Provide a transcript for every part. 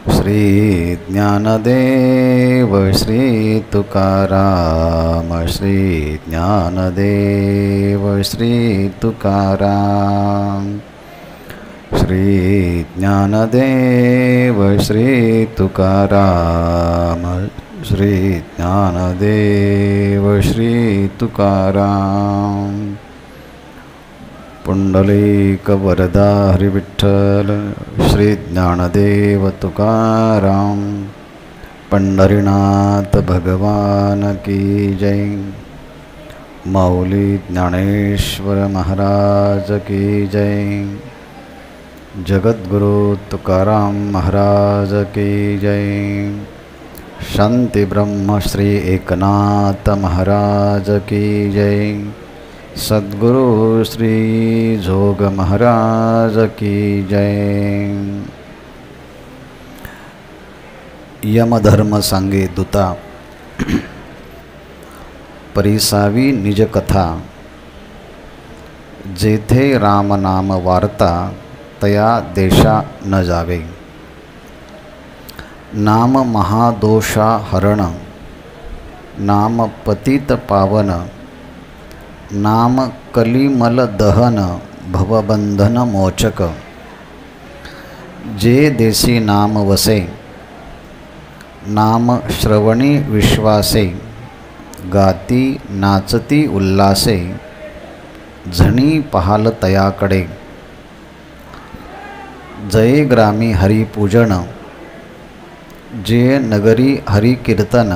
श्री ज्ञानदेव श्री तुकाराम श्री ज्ञानदेव श्री तुकाराम श्री ज्ञानदेव श्री तुकाराम श्री ज्ञानदेव श्री तुकाराम पुंडलिक वरदा हरि विठ्ठल श्री ज्ञानदेव तुकाराम पंढरीनाथ भगवान की जय। माऊली ज्ञानेश्वर महाराज की जय। जगद्गुरु तुकाराम महाराज की जय। शांति ब्रह्म श्री एकनाथ महाराज की जय। सद्गुरु श्री जोग महाराज की जय। यमधर्म सांगे दूता परिसावी निज कथा जेथे राम नाम वार्ता तया देशा न जावे। नाम महादोषा हरण नाम पतित पावन नाम कलिमल दहन भवबंधन मोचक। जे देसी नाम वसे नाम श्रवणी विश्वासे गाती नाचती उल्लासे झणी पहाल तयाकडे। जय ग्रामी हरिपूजन जे नगरी हरि कीर्तन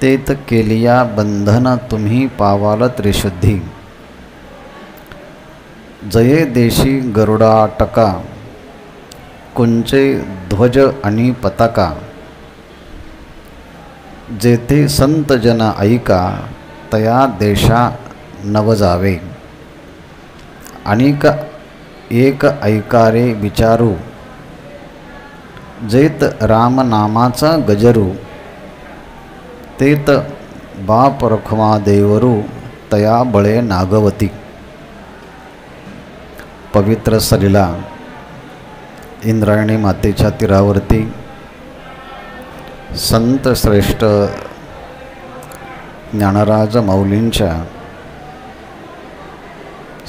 तेत केलिया बंधन तुम्ही पावाल त्रिशुद्धी। जये देशी गरुडाटका कुंचे ध्वज आणि पताका। जेथे संत जन ऐका तया देशा नव जावे। अनेक एक ऐकारे विचारू जेत राम नामाचा गजरू। तेत बाप रखमा देवरू तया बळे नागवती। पवित्र सलीला इंद्रायणी मातेच्या तीरावरती संत श्रेष्ठ ज्ञानराज माऊलींच्या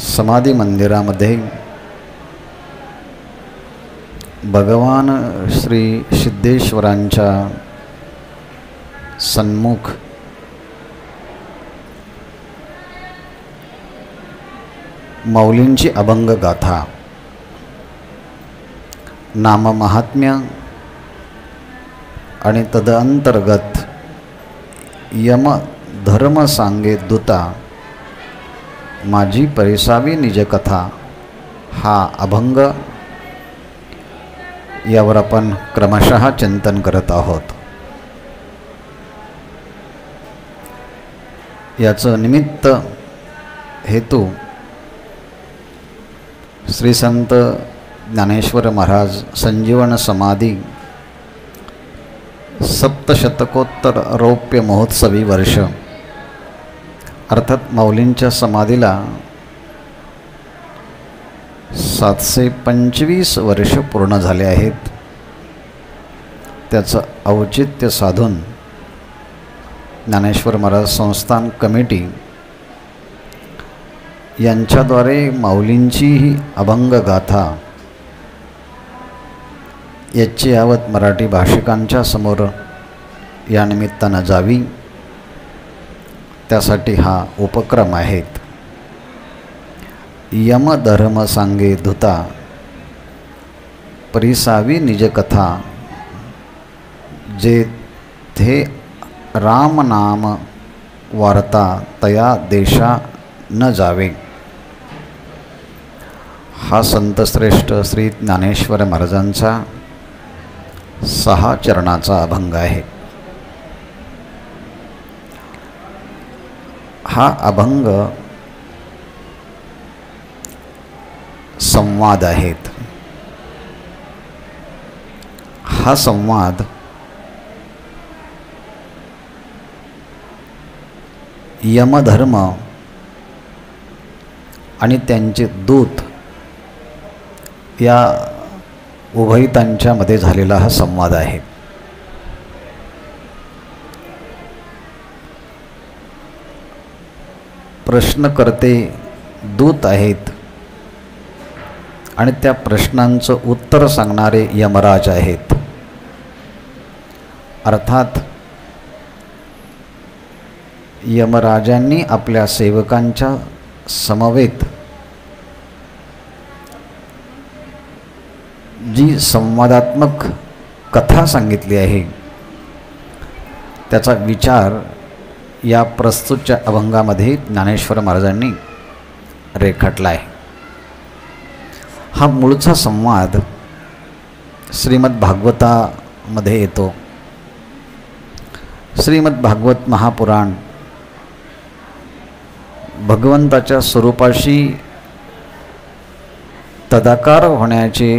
समाधी मंदिरामध्ये भगवान श्री सिद्धेश्वरांच्या सन्मुख माऊलींची अभंग गाथा नाम महात्म्य आणि तदअंतर्गत यम धर्म सांगे दूता माझी परिसावी निज कथा हा अभंग यावर आपण क्रमशः चिंतन करत आहोत। याचं निमित्त हेतू श्री संत ज्ञानेश्वर महाराज संजीवन समाधी सप्तशतकोत्तर रौप्य महोत्सवी वर्ष अर्थात माऊलींच्या समाधीला 725 वर्ष पूर्ण झाले आहेत। त्याचं औचित्य साधून ज्ञानेश्वर महाराज संस्थान कमिटी यांच्याद्वारे माऊलींची ही अभंग गाथा याची यावत मराठी भाषिकांच्या समोर या निमित्तानं जावी त्यासाठी हा उपक्रम आहे। यम धर्म सांगे दूता परिसावी निज कथा जेथे राम नाम वार्ता तया देशा न जावे। हा संतश्रेष्ठ श्री ज्ञानेश्वर महाराजांचा 6 चरणाचा अभंग आहे। हा अभंग संवाद आहेत। हा संवाद यमधर्म आणि त्यांचे दूत या उभयतांच्यामध्ये झालेला हा संवाद आहे. प्रश्नकर्ते दूत आहेत आणि त्या प्रश्नांचं उत्तर सांगणारे यमराज आहेत. अर्थात यमराजांनी आपल्या सेवकांच्या समवेत जी संवादात्मक कथा सांगितली आहे त्याचा विचार या प्रस्तुतच्या अभंगामध्ये ज्ञानेश्वर महाराजांनी रेखाटला आहे. हा मूळचा संवाद श्रीमद भागवतामध्ये येतो. श्रीमद भागवत महापुराण भगवंताच्या स्वरूपाशी तदाकार होण्याचे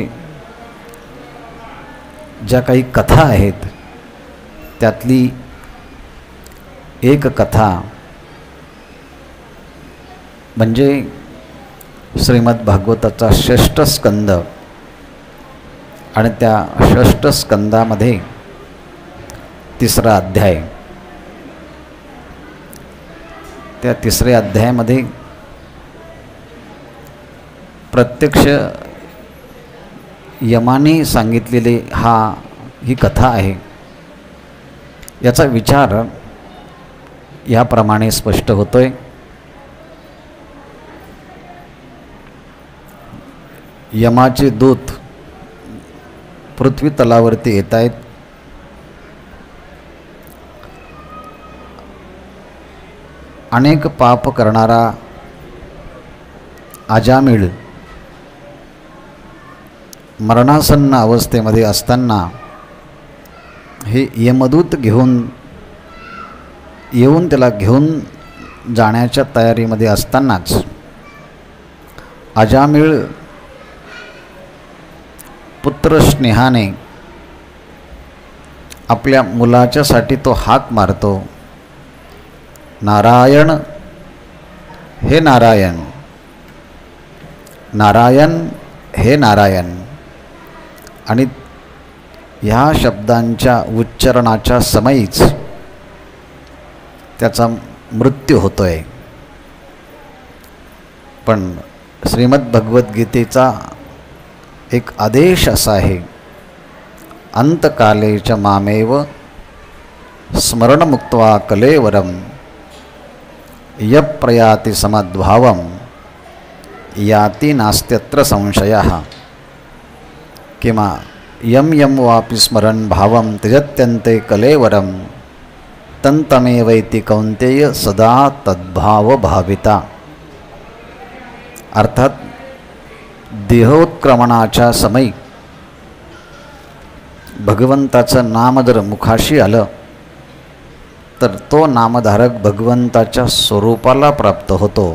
ज्या काही कथा आहेत त्यातली एक कथा म्हणजे श्रीमद भागवताचा 6ष्ठ स्कंद आणि त्या 6ष्ठ स्कंदामध्ये 3रा अध्याय. त्या 3ऱ्या अध्यायामध्ये प्रत्यक्ष यमाने सांगितलेले ही कथा आहे. याचा विचार याप्रमाणे स्पष्ट होतोय. यमाचे दूत पृथ्वी तलावरती येत आहेत. अनेक पाप करणारा अजामिळ मरणासन्न अवस्थेमध्ये असताना हे यमदूत येऊन त्याला घेऊन जाण्याच्या तयारीमध्ये असतानाच अजामिळ पुत्र स्नेहाने आपल्या मुलाच्यासाठी तो हाक मारतो, नारायण हे नारायण, नारायण हे नारायण. आणि ह्या शब्दांच्या उच्चारणाच्या समयीच त्याचा मृत्यू होतोय. पण श्रीमद भगवद्गीतेचा एक आदेश असा आहे, अंतकाले च मामेव स्मरणमुक्त्वा कलेवरम यप्रयाति समद्भावम याति नास्त्यत्र संशयः. किंवा यम यम वापि स्मरन् भावं त्यजत्यन्ते कलेवरम तंतमेवैति कौंतेय सदा तद्भाव भाविता. अर्थात देहोत्क्रमणाच्या समयी भगवंताचं नाम जर मुखाशी आलं तर तो नामधारक भगवंताच्या स्वरूपाला प्राप्त होतो,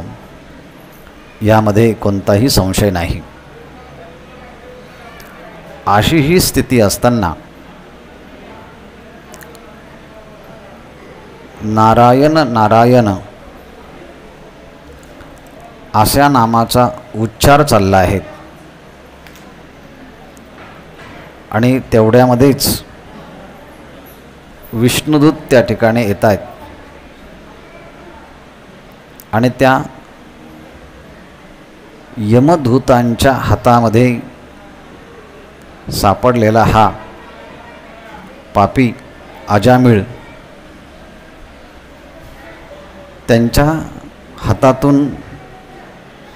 यामध्ये कोणताही संशय नाही. अशी ही स्थिती असताना नारायण नारायण अशा नामाचा उच्चार चालला आहे. आणि तेवढ्यामध्येच विष्णुदूत त्या ठिकाणी येत आहेत आणि त्या यमदूतांच्या हातामध्ये सापडलेला हा पापी अजामिळ त्यांच्या हातातून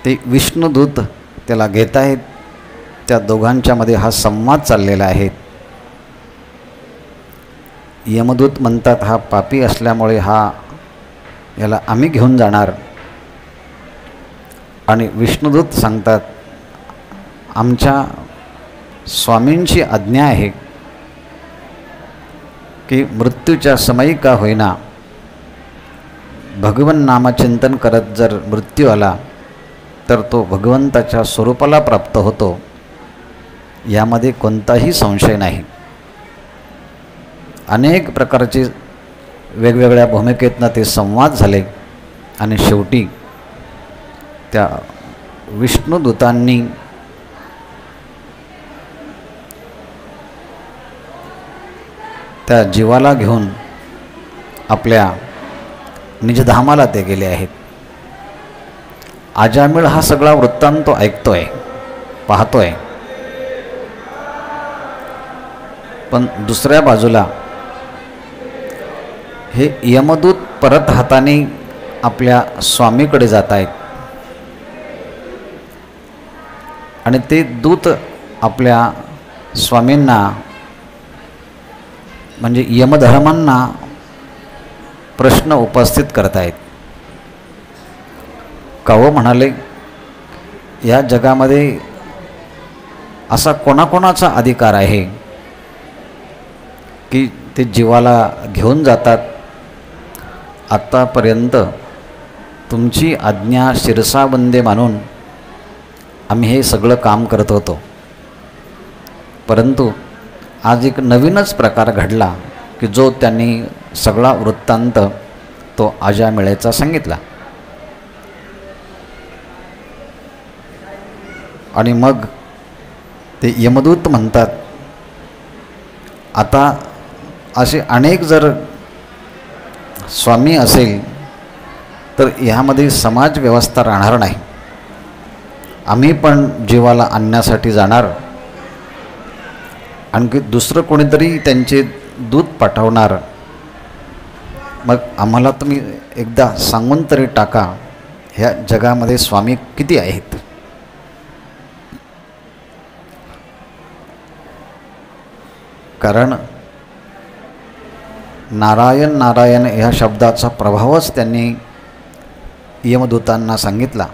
ते विष्णुदूत त्याला घेत आहेत. त्या दोघांच्यामध्ये हा संवाद चाललेला आहे. यमदूत म्हणतात हा पापी असल्यामुळे याला आम्ही घेऊन जाणार. आणि विष्णुदूत सांगतात आमच्या स्वामींची आज्ञा आहे की मृत्यूच्या समयी का होईना भगवन नामचिंतन करत जर मृत्यू आला तर तो भगवंताच्या स्वरूपाला प्राप्त होतो, यामध्ये कोणताही संशय नाही. अनेक प्रकारचे वेगवेगळ्या भूमिकेतनं ते संवाद झाले आणि शेवटी त्या विष्णुदूतांनी त्या जीवाला घेऊन आपल्या निजधामाला ते गेले आहेत. अजामिळ हा सगळा वृत्तांत तो ऐकतोय, पाहतोय. पण दुसऱ्या बाजूला हे यमदूत परत हाताने आपल्या स्वामीकडे जात आहेत आणि ते दूत आपल्या स्वामींना म्हणजे यमधर्मांना प्रश्न उपस्थित करत आहेत. कावो म्हणाले, या जगामध्ये असा कोणाकोणाचा अधिकार आहे की ते जीवाला घेऊन जातात? आत्तापर्यंत तुमची आज्ञा शिरसाबंदे मानून आम्ही हे सगळं काम करत होतो, परंतु आज एक नवीनच प्रकार घडला की जो त्यांनी सगळा वृत्तांत तो अजामिळेचा सांगितला. आणि मग ते यमदूत म्हणतात, आता असे अनेक जर स्वामी असेल तर ह्यामध्ये समाज व्यवस्था राहणार नाही. आम्ही पण जीवाला आणण्यासाठी जाणार, आणखी दुसरं कोणीतरी त्यांचे दूत पाठवणार. मग आम्हाला तुम्ही एकदा सांगून तरी टाका, ह्या जगामध्ये स्वामी किती आहेत? कारण नारायण नारायण ह्या शब्दाचा प्रभावच त्यांनी यमदूतांना सांगितला.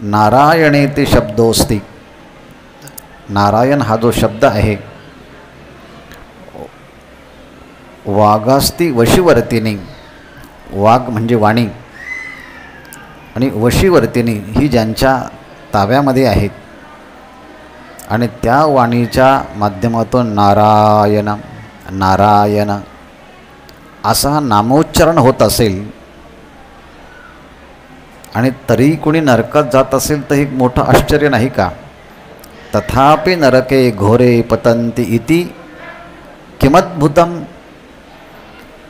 नारायणे ते शब्दोस्ति. नारायण हा जो शब्द आहे, वागास्ति वशीवर्तिनी. वाघ म्हणजे वाणी आणि वशीवर्तिनी ही ज्यांच्या ताब्यामध्ये आहेत आणि त्या वाणीच्या माध्यमातून नारायण नारायण असा नामोच्चारण होत असेल आणि तरी कोणी नरकात जात असेल तर हे मोठं आश्चर्य नाही का? तथापि नरके घोरे पतंती इति किमद्भुतम.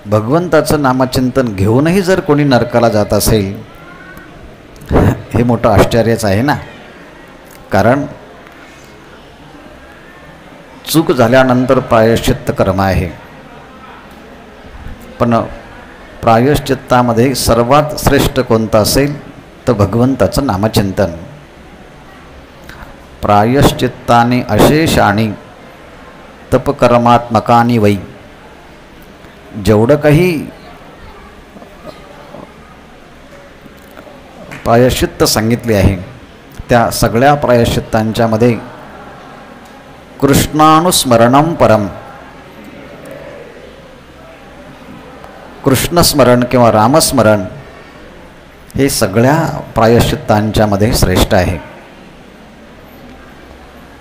भगवंताचं नामचिंतन घेऊनही जर कोणी नरकाला जात असेल हे मोठं आश्चर्यच आहे ना. कारण चूक झाल्यानंतर प्रायश्चित्त कर्म आहे, पण प्रायश्चित्तामध्ये सर्वात श्रेष्ठ कोणतं असेल तर भगवंताचं नामचिंतन. प्रायश्चित्ताने अशेषाणी तपकर्मात्मकानी वै. जेवढं काही प्रायश्चित्त सांगितले आहे त्या सगळ्या प्रायश्चित्तांच्यामध्ये कृष्णानुस्मरणम परम. कृष्णस्मरण किंवा रामस्मरण हे सगळ्या प्रायश्चित्तांच्यामध्ये श्रेष्ठ आहे.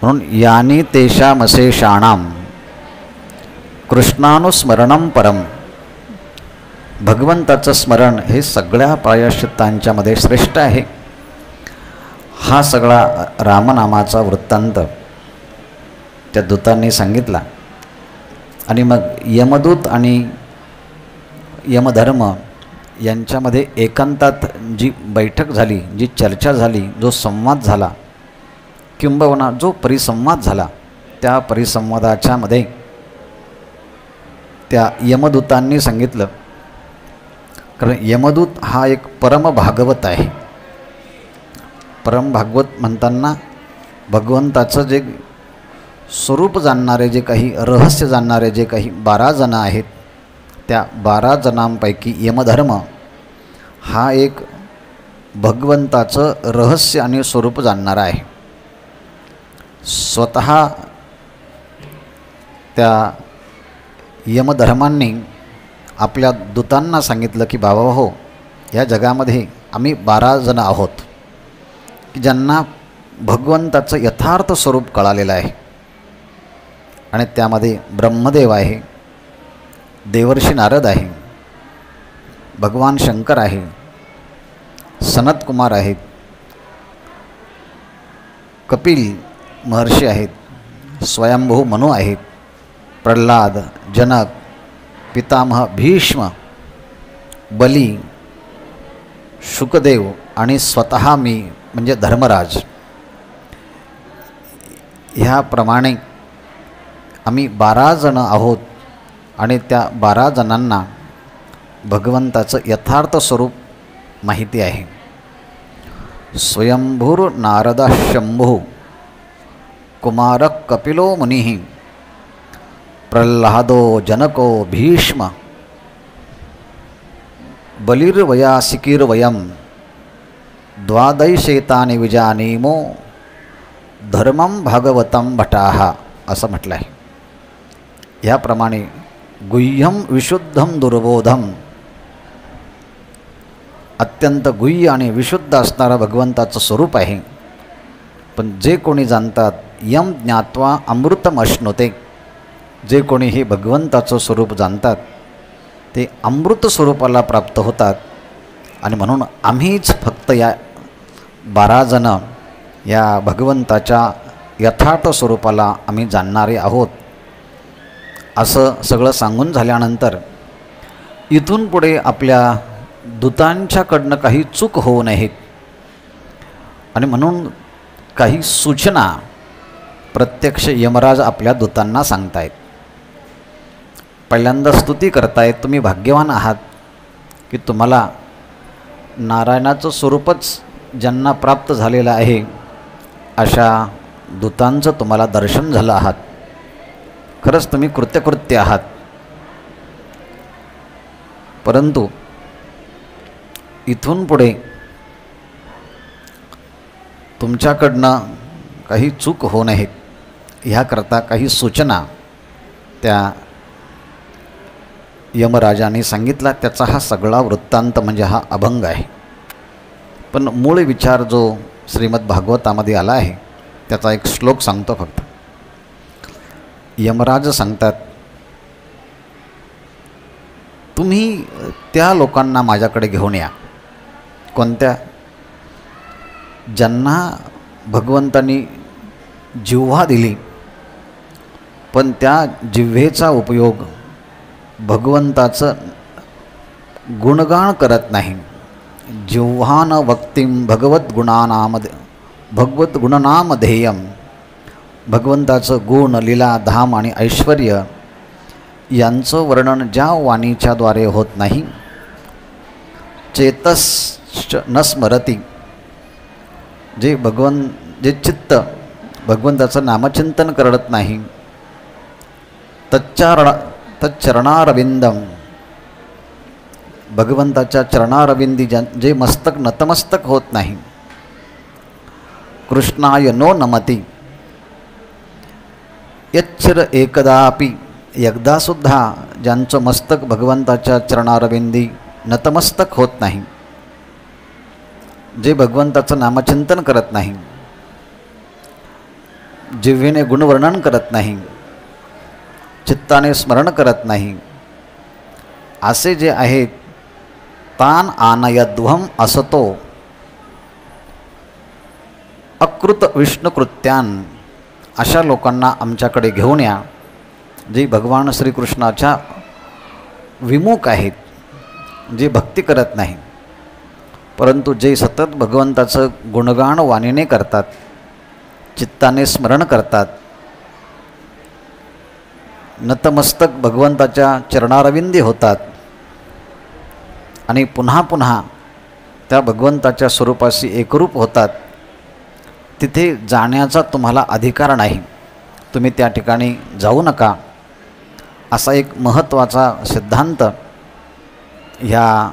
म्हणून यानी तेषामशेषाणाम कृष्णानुस्मरणम परम. भगवंताचं स्मरण हे सगळ्या प्रायश्चित्तांच्यामध्ये श्रेष्ठ आहे. हा सगळा रामनामाचा वृत्तांत त्या दूतांनी सांगितला. आणि मग यमदूत आणि यमधर्म यांच्यामध्ये एकांतात जी बैठक झाली, जी चर्चा झाली, जो संवाद झाला, किंबहुना जो परिसंवाद झाला, त्या परिसंवादाच्या मध्ये त्या यमदूतांनी सांगितलं, कारण यमदूत हा एक परम भागवत आहे. परम भागवत म्हणताना भगवंताचं जे स्वरूप जाणणारे, जे काही रहस्य जाणणारे जे काही 12 जण आहेत, त्या 12 जणांपैकी यमधर्म हा एक भगवंताचं रहस्य आणि स्वरूप जाणणारा आहे. स्वतः त्या यमधर्मांनी आपल्या दूतांना सांगितलं की बाबा हो, या जगामध्ये आम्ही 12 जण आहोत की ज्यांना भगवंताचं यथार्थ स्वरूप कळालेलं आहे. आणि त्यामध्ये ब्रह्मदेव आहे, देवर्षी नारद आहे, भगवान शंकर आहे, सनत कुमार आहेत, कपिल महर्षी आहेत, स्वयंभू मनु आहेत, प्रल्हाद, जनक, पितामह भीष्म, बली, शुकदेव आणि स्वतः मी म्हणजे धर्मराज, ह्याप्रमाणे आम्ही 12 जण आहोत आणि त्या 12 जणांना भगवंताचं यथार्थ स्वरूप माहिती आहे. स्वयंभूर नारदा शंभू, कुमार कपिलो मुनिः, प्रल्हादो जनको भीष्म, बलिर्वयासिकीर्वयं, द्वादशेतानि विजानीमो धर्मं भागवतं भटाः असं म्हटलं आहे. याप्रमाणे गुह्यम विशुद्धम दुर्बोधम, अत्यंत गुह्य आणि विशुद्ध असणारं भगवंताचं स्वरूप आहे. पण जे कोणी जाणतात, यम ज्ञात्वा अमृतम अश्नुते, जे कोणी हे भगवंताचं स्वरूप जाणतात ते अमृत स्वरूपाला प्राप्त होतात. आणि म्हणून आम्हीच फक्त या 12 जण या भगवंताच्या यथार्थ स्वरूपाला आम्ही जाणणारे आहोत. असं सगळं सांगून झाल्यानंतर इथून पुढे आपल्या दूतांच्याकडनं काही चूक होऊ नयेत आणि म्हणून काही सूचना प्रत्यक्ष यमराज आपल्या दूतांना सांगतायत. पहिल्यांदा स्तुती करतायत, तुम्ही भाग्यवान आहात की तुम्हाला नारायणाचं स्वरूपच ज्यांना प्राप्त झालेलं आहे अशा दूतांचं तुम्हाला दर्शन झालं आहात. खरंच तुम्ही कृत्यकृत्य आहात. परंतु इथून पुढे तुमच्याकडनं काही चूक होऊ नयेत ह्याकरता काही सूचना त्या यमराजाने सांगितला. त्याचा हा सगळा वृत्तांत म्हणजे हा अभंग आहे. पण मूळ विचार जो श्रीमद भागवतामध्ये आला आहे त्याचा एक श्लोक सांगतो फक्त. यमराज सांगतात, तुम्ही त्या लोकांना माझ्याकडे घेऊन या, कोणत्या, ज्यांना भगवंतांनी जिव्हा दिली पण त्या जिव्हेचा उपयोग भगवंताचं गुणगान करत नाही. जिव्हान वक्तिम भगवत गुणनाम ध्येयम, भगवंताचं गुण, लीला, धाम आणि ऐश्वर यांचं वर्णन ज्या वाणीच्याद्वारे होत नाही. चेतश्च न स्मरती, जे चित्त भगवंताचं नामचिंतन करत नाही. तच्चरणारविंदम, भगवंताच्या चरणारविंदी जे मस्तक नतमस्तक होत नाही. कृष्णाय नो नमती, यच्चर एकदापि, एकदासुद्धा ज्यांचं मस्तक भगवंताच्या चरणारविंदी नतमस्तक होत नाही. जे भगवंताचं नामचिंतन करत नाही, जिव्हेने गुणवर्णन करत नाही, चित्ताने स्मरण करत नाही, असे जे आहेत तान आनयध्वम असतो अकृत विष्णुकृत्यान, अशा लोकांना आमच्याकडे घेऊन या, जे भगवान श्रीकृष्णाच्या विमुख आहेत, जे भक्ती करत नाही, परंतु जे सतत भगवंताचं गुणगान वाणीने करतात, चित्ताने स्मरण करतात, नतमस्तक भगवंताच्या चरणारविंदी होतात आणि पुन्हा पुन्हा त्या भगवंताच्या स्वरूपाशी एकरूप होतात. तिथे जाण्याचा तुम्हाला अधिकार नाही, तुम्ही त्या ठिकाणी जाऊ नका, असा एक महत्त्वाचा सिद्धांत ह्या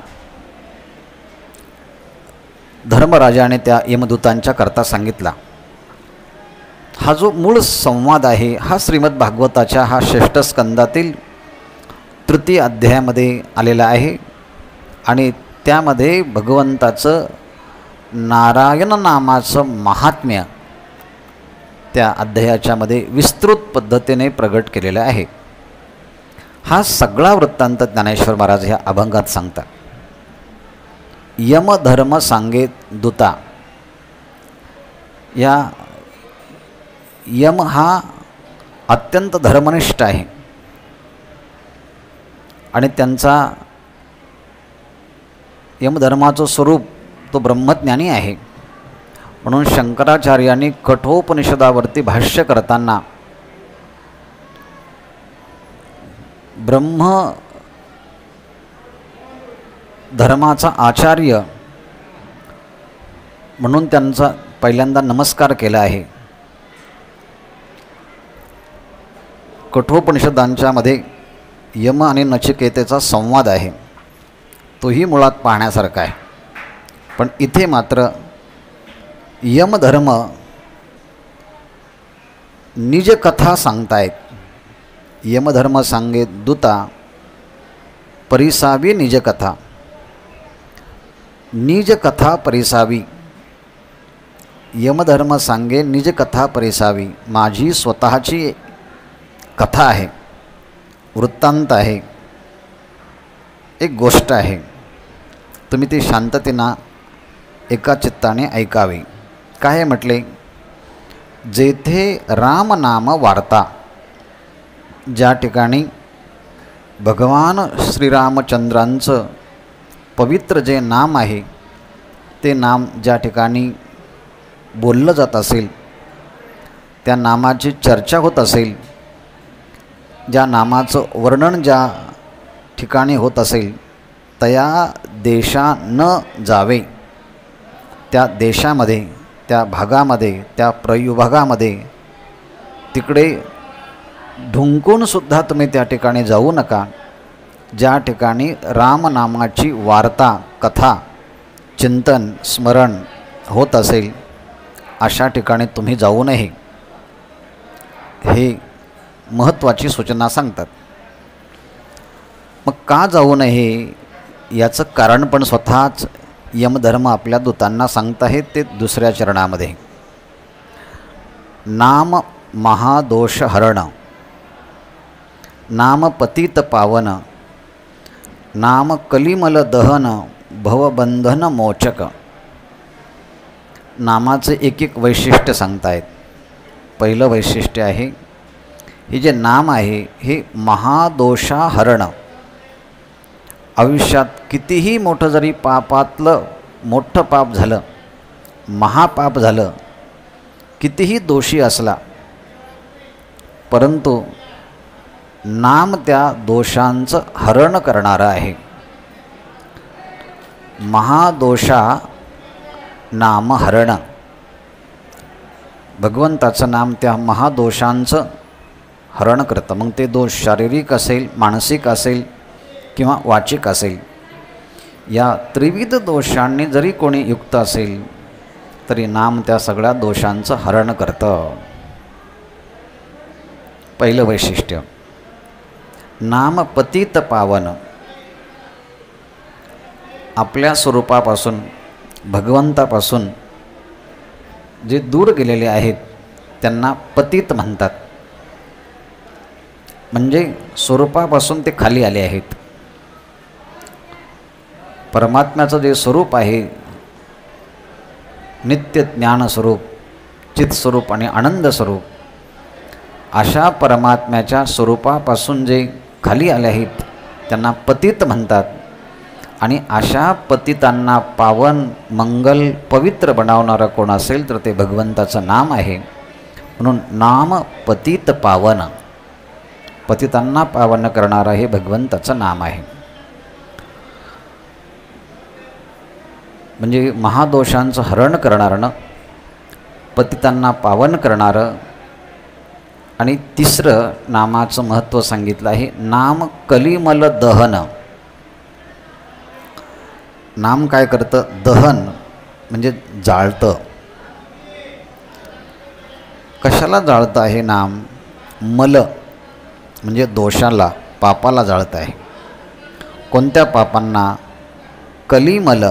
धर्मराजाने त्या यमदूतांच्या करता सांगितला. हा जो मूळ संवाद आहे हा श्रीमद भागवताच्या हा 6ष्ठ स्कंदातील 3य अध्यायामध्ये आलेला आहे आणि त्यामध्ये भगवंताचं नारायण नामाचं महात्म्य त्या अध्यायाच्यामध्ये विस्तृत पद्धतीने प्रगट केलेलं आहे. हा सगळा वृत्तांत ज्ञानेश्वर महाराज ह्या अभंगात सांगतात. यमधर्म सांगे दूता, या यम हा अत्यंत धर्मनिष्ठ आहे. आणि त्यांचा यमधर्माचं स्वरूप तो ब्रह्मज्ञानी आहे. म्हणून शंकराचार्यांनी कठोपनिषदावरती भाष्य करताना ब्रह्म धर्माचा आचार्य म्हणून त्यांचा पहिल्यांदा नमस्कार केला आहे. कठोपनिषदांच्यामध्ये यम आणि नचिकेतेचा संवाद आहे, तोही मुळात पाहण्यासारखा आहे. पण इथे मात्र यमधर्म निजकथा सांगतायत. यमधर्म सांगे दूता परिसावी निजकथा. निजकथा परिसावी. यमधर्म सांगे निजकथा परिसावी. माझी स्वतःची कथा आहे, वृत्तांत आहे, एक गोष्ट आहे. तुम्ही ती शांततेनं एका चित्ताने ऐकावी. काय म्हटले? जेथे रामनाम वार्ता, ज्या ठिकाणी भगवान श्रीरामचंद्रांचं पवित्र जे नाम आहे ते नाम ज्या ठिकाणी बोललं जात असेल, त्या नामाची चर्चा होत असेल, ज्या नामाचं वर्णन ज्या ठिकाणी होत असेल, त्या देशा न जावे. त्या देशामध्ये, त्या भागामध्ये, त्या प्रयुभागामध्ये तिकडे ढुंकूनसुद्धा तुम्ही त्या ठिकाणी जाऊ नका. ज्या ठिकाणी रामनामाची वार्ता, कथा, चिंतन, स्मरण होत असेल अशा ठिकाणी तुम्ही जाऊ नये. हे महत्त्वाची सूचना सांगतात. मग का जाऊ नये याचं कारण पण स्वतःच यमधर्म आपल्या दूतांना सांगत आहेत. ते दुसऱ्या चरणामध्ये. नाम महादोष हरण, नाम पतित पावन, नाम कलिमल दहन, भवबंधन मोचक. नामाचे एक एक वैशिष्ट्य सांगतायत. पहिलं वैशिष्ट्य आहे, हे जे नाम आहे हे महादोषाहरण. आयुष्यात कितीही मोठं जरी पापातलं मोठं पाप झालं, महापाप झालं, कितीही दोषी असला, परंतु नाम त्या दोषांचं हरण करणारं आहे. महादोषा नाम हरण. भगवंताचं नाम त्या महादोषांचं हरण करतं. मग ते दोष शारीरिक असेल, मानसिक असेल किंवा वाचिक असेल. या त्रिविध दोषांनी जरी कोणी युक्त असेल तरी नाम त्या सगळ्या दोषांचं हरण करतं. पहिलं वैशिष्ट्य. नाम पतित पावन. आपल्या स्वरूपापासून, भगवंतापासून जे दूर गेलेले आहेत त्यांना पतित म्हणतात. म्हणजे स्वरूपापासून ते खाली आले आहेत. परमात्म्याचं जे स्वरूप आहे, नित्य ज्ञान स्वरूप, चित स्वरूप आणि आनंद स्वरूप, अशा परमात्म्याच्या स्वरूपापासून जे खाली आले आहेत त्यांना पतित म्हणतात. आणि अशा पतितांना पावन, मंगल, पवित्र बनवणारं कोण असेल तर ते भगवंताचं नाम आहे. म्हणून नाम पतित पावन. पतितांना पावन करणारं हे भगवंताचं नाम आहे. म्हणजे महादोषांचं हरण करणारं, पतितांना पावन करणारं. आणि तिसरं नामाचं महत्त्व सांगितलं आहे, नाम कलिमल दहन. नाम काय करतं? दहन म्हणजे जाळतं. कशाला जाळतं आहे नाम? मल म्हणजे दोषाला, पापाला जाळतं आहे. कोणत्या पापांना? कलिमल.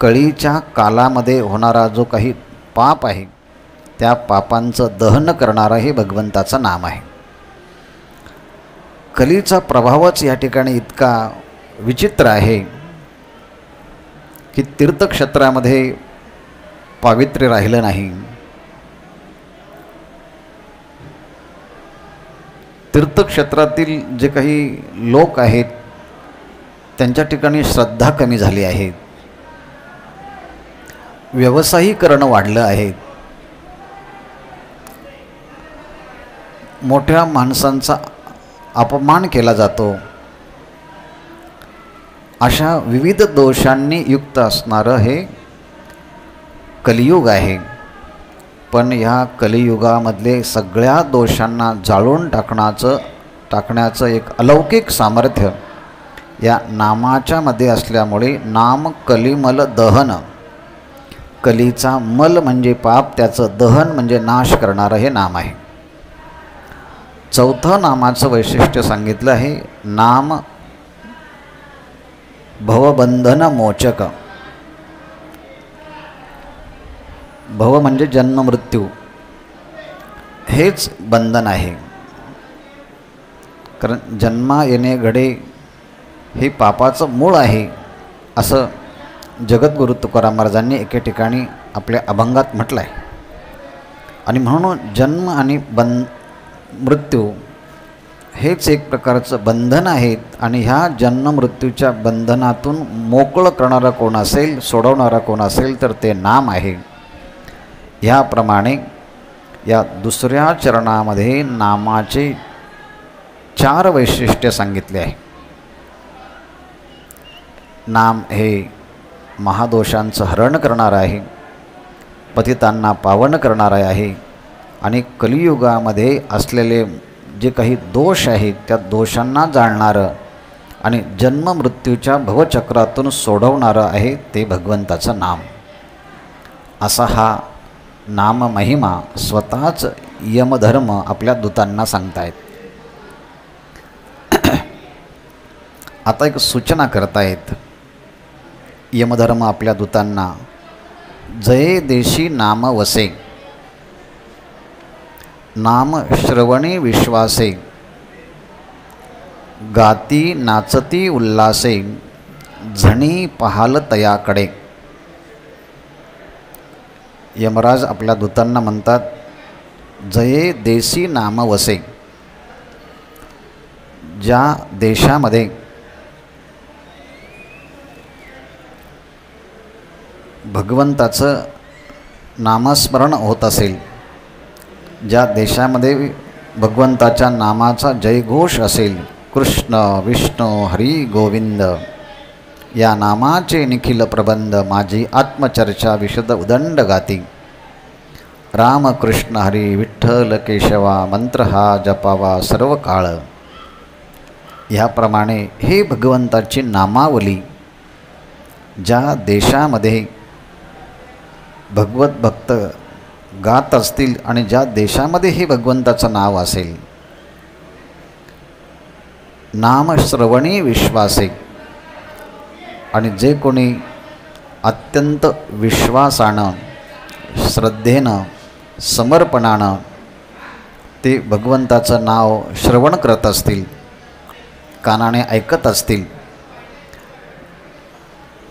कळीच्या कालामध्ये होणारा जो काही पाप आहे त्या पापांचं दहन करणारं हे भगवंताचं नाम आहे. कलीचा प्रभावच या ठिकाणी इतका विचित्र आहे की तीर्थक्षेत्रामध्ये पावित्र्य राहिलं नाही. तीर्थक्षेत्रातील जे काही लोक आहेत त्यांच्या ठिकाणी श्रद्धा कमी झाली आहे, व्यवसायीकरण वाढलं आहे, मोठ्या माणसांचा अपमान केला जातो, अशा विविध दोषांनी युक्त असणारं हे कलियुग आहे. पण ह्या कलियुगामधले सगळ्या दोषांना जाळून टाकण्याचं एक अलौकिक सामर्थ्य या नामाच्या मध्ये असल्यामुळे नाम कलिमल दहन, कलीचा मल म्हणजे पाप, त्याचं दहन म्हणजे नाश करणारं हे नाम आहे. चौथं नामाचं वैशिष्ट्य सांगितलं आहे, नाम भवबंधन मोचक. भव म्हणजे जन्म मृत्यू, हेच बंधन आहे. कारण जन्मा येणे घडे हे पापाचं मूळ आहे, असं जगद्गुरु तुकाराम महाराजांनी एके ठिकाणी आपल्या अभंगात म्हटलं आहे. आणि म्हणून जन्म आणि मृत्यू हेच एक प्रकारचं बंधन आहेत. आणि ह्या जन्म मृत्यूच्या बंधनातून मोकळं करणारा कोण असेल, सोडवणारा कोण असेल तर ते नाम आहे. ह्याप्रमाणे या दुसऱ्या चरणामध्ये नामाचे 4 वैशिष्ट्य सांगितले आहे. नाम हे महादोषांचं हरण करणारं आहे, पतितांना पावन करणारं आहे आणि कलियुगामध्ये असलेले जे काही दोष आहेत त्या दोषांना जाणणारं आणि जन्ममृत्यूच्या भवचक्रातून सोडवणारं आहे ते भगवंताचं नाम. असा हा नाम महिमा स्वतःच यमधर्म आपल्या दूतांना सांगतायत. आता एक सूचना करतायत यमधर्म आपल्या दूतांना, जये देशी नाम वसे, नाम श्रवणे विश्वासे, गाती नाचती उल्लासे, झणी पहाल तयाकडे. यमराज आपल्या दूतांना म्हणतात, जये देशी नाम वसे, ज्या देशामध्ये भगवंताचं नामस्मरण होत असेल, ज्या देशामध्ये भगवंताच्या नामाचा जयघोष असेल, कृष्ण विष्णू हरी गोविंद या नामाचे निखिल प्रबंध, माझी आत्मचर्चा विशद उदंड गाती, राम कृष्ण हरी विठ्ठल केशवा, मंत्र हा जपावा सर्व काळ. ह्याप्रमाणे हे भगवंताची नामावली ज्या देशामध्ये भगवत भक्त गात असतील आणि ज्या देशामध्ये हे भगवंताचं नाव असेल, नाम श्रवणी विश्वासे, आणि जे कोणी अत्यंत विश्वासानं, श्रद्धेनं, समर्पणानं ते भगवंताचं नाव श्रवण करत असतील, कानाने ऐकत असतील,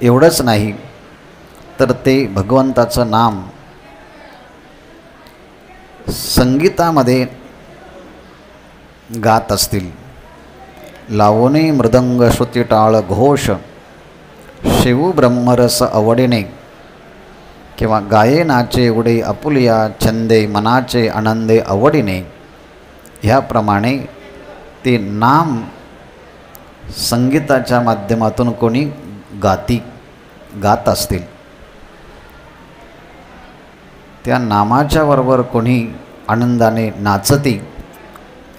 एवढंच नाही तर ते भगवंताचं नाम संगीतामध्ये गात असतील, लावणे मृदंग श्रुती टाळ घोष, शिवू ब्रह्मरस आवडीने, किंवा गाये नाचे उडे आपुलिया छंदे, मनाचे आनंदे आवडीने. ह्याप्रमाणे ते नाम संगीताच्या माध्यमातून कोणी गात असतील, त्या नामाच्या बरोबर कोणी आनंदाने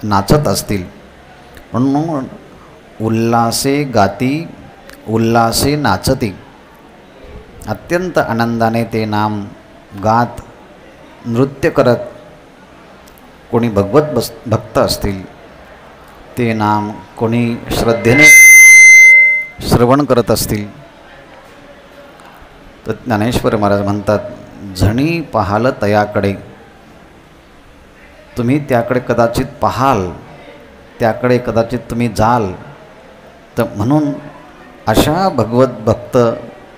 नाचत असतील, म्हणून उल्लासे गाती उल्लासे नाचती, अत्यंत आनंदाने ते नाम गात नृत्य करत कोणी भक्त असतील, ते नाम कोणी श्रद्धेने श्रवण करत असतील, तर ज्ञानेश्वर महाराज म्हणतात, झणी पाहाल तयाकडे. तुम्ही त्याकडे कदाचित पाहाल, त्याकडे कदाचित तुम्ही जाल, तर म्हणून अशा भगवत भक्त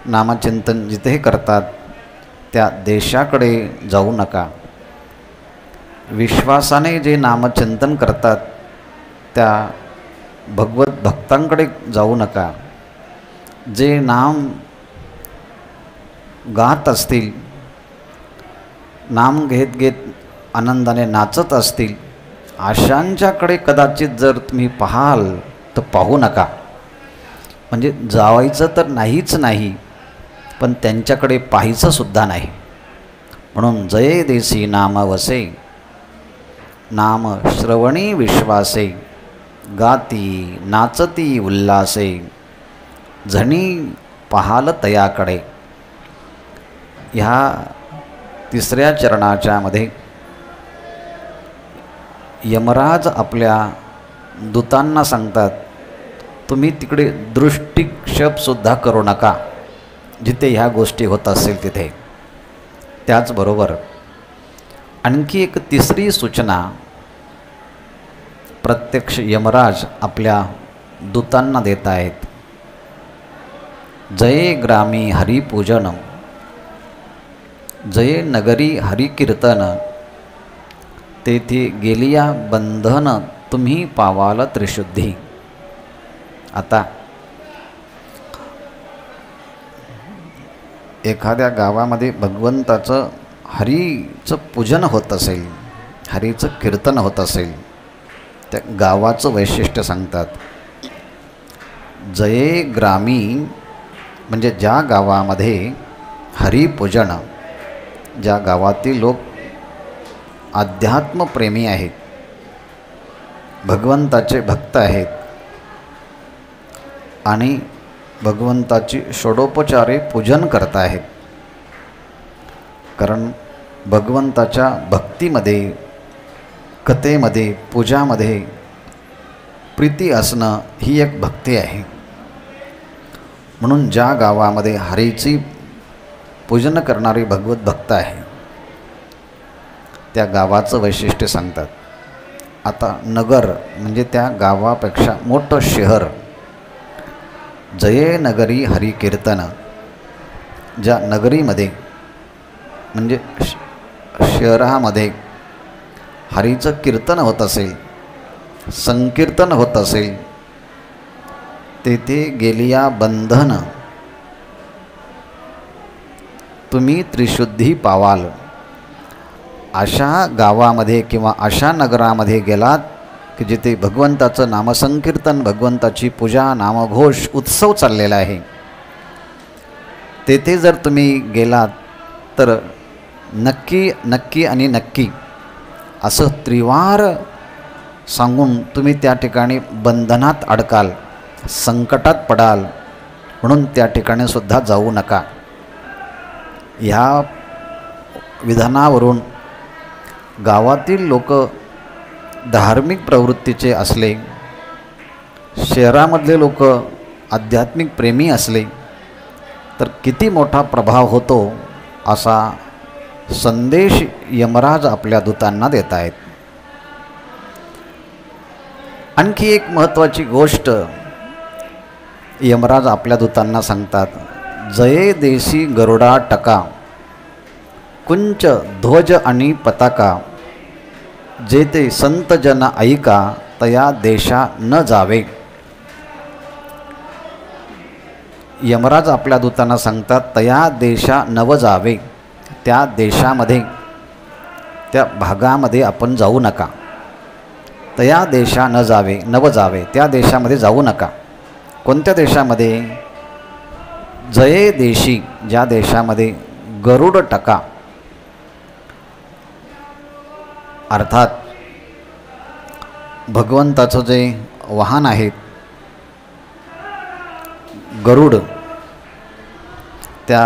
नामचिंतन जिथे करतात त्या देशाकडे जाऊ नका. विश्वासाने जे नामचिंतन करतात त्या भगवत भक्तांकडे जाऊ नका. जे नाम गात असतील, नाम घेत घेत आनंदाने नाचत असतील, अशांच्याकडे कदाचित जर तुम्ही पाहाल तर पाहू नका. म्हणजे जावायचं तर नाहीच नाही, पण त्यांच्याकडे पाहायचं सुद्धा नाही. म्हणून जये देसी नाम वसे, नाम श्रवणी विश्वासे, गाती नाचती उल्हासे, झणी पाहाल तयाकडे. ह्या तिसऱ्या चरणाच्या मध्ये यमराज आपल्या दूतांना सांगतात, तुम्ही तिकडे दृष्टिक्षेपसुद्धा करू नका जिथे ह्या गोष्टी होत असेल तिथे. त्याचबरोबर आणखी एक तिसरी सूचना प्रत्यक्ष यमराज आपल्या दूतांना देत आहेत. जये ग्रामी हरिपूजन, जये नगरी हरिकीर्तन, तेथे गेलिया बंधन तुम्ही पावाल त्रिशुद्धी. आता एखाद्या गावामध्ये भगवंताचं हरीचं पूजन होत असेल, हरीचं कीर्तन होत असेल, त्या गावाचं वैशिष्ट्य सांगतात. जये ग्रामी म्हणजे ज्या गावामध्ये हरिपूजन, ज्या गावातील लोक अध्यात्मप्रेमी आहेत, भगवंताचे भक्त आहेत आणि भगवंताची षोडोपचारे पूजन करत आहेत. कारण भगवंताच्या भक्तीमध्ये, कथेमध्ये, पूजामध्ये प्रीती असणं ही एक भक्ती आहे. म्हणून ज्या गावामध्ये हरीची पूजन करणारी भगवत भक्त आहे त्या गावाचं वैशिष्ट्य सांगतात. आता नगर म्हणजे त्या गावापेक्षा मोठं शहर. जये नगरी हरी कीर्तन, ज्या नगरीमध्ये म्हणजे शहरामध्ये हरीचं कीर्तन होत असेल, संकीर्तन होत असेल, तेथे गेलिया बंधन तुम्ही त्रिशुद्धी पावाल. अशा गावामध्ये किंवा अशा नगरामध्ये गेलात की जिथे भगवंताचं नामसंकीर्तन, भगवंताची पूजा, नामघोष, उत्सव चाललेला आहे, तेथे जर तुम्ही गेलात तर नक्की नक्की आणि नक्की असं त्रिवार सांगून तुम्ही त्या ठिकाणी बंधनात अडकाल, संकटात पडाल. म्हणून त्या ठिकाणी सुद्धा जाऊ नका. ह्या विधानावरून गावातील लोक धार्मिक प्रवृत्तीचे असले, शहरामधले लोक आध्यात्मिक प्रेमी असले तर किती मोठा प्रभाव होतो असा संदेश यमराज आपल्या दूतांना देत आहेत. आणखी एक महत्त्वाची गोष्ट यमराज आपल्या दूतांना सांगतात. जये देशी गरुडा टका, कुंच ध्वज आणि पताका, जेते संत जन ऐका, तया देशा न जावे. यमराज आपल्या दूतांना सांगतात, तया देशा नव जावे, त्या देशामध्ये, त्या भागामध्ये आपण जाऊ नका. तया देशा न जावे, नव जावे, त्या देशामध्ये जाऊ नका. कोणत्या देशामध्ये? जये देशी, ज्या देशामध्ये गरुड टका, अर्थात भगवंताचं जे वाहन आहे गरुड, त्या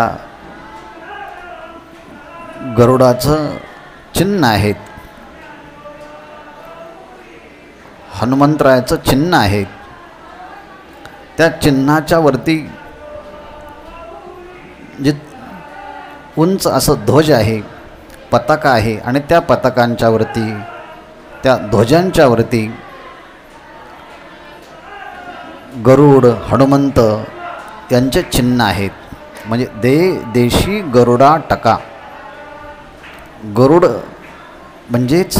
गरुडाचं चिन्ह आहे, हनुमंतरायाचं चिन्ह आहे. त्या चिन्हाच्या वरती जे उंच असं ध्वज आहे, पताका आहे, आणि त्या पताकांच्या वरती, त्या ध्वजांच्या वरती गरुड, हनुमंत यांचे चिन्ह आहेत. म्हणजे देशी गरुडा टका. गरुड म्हणजेच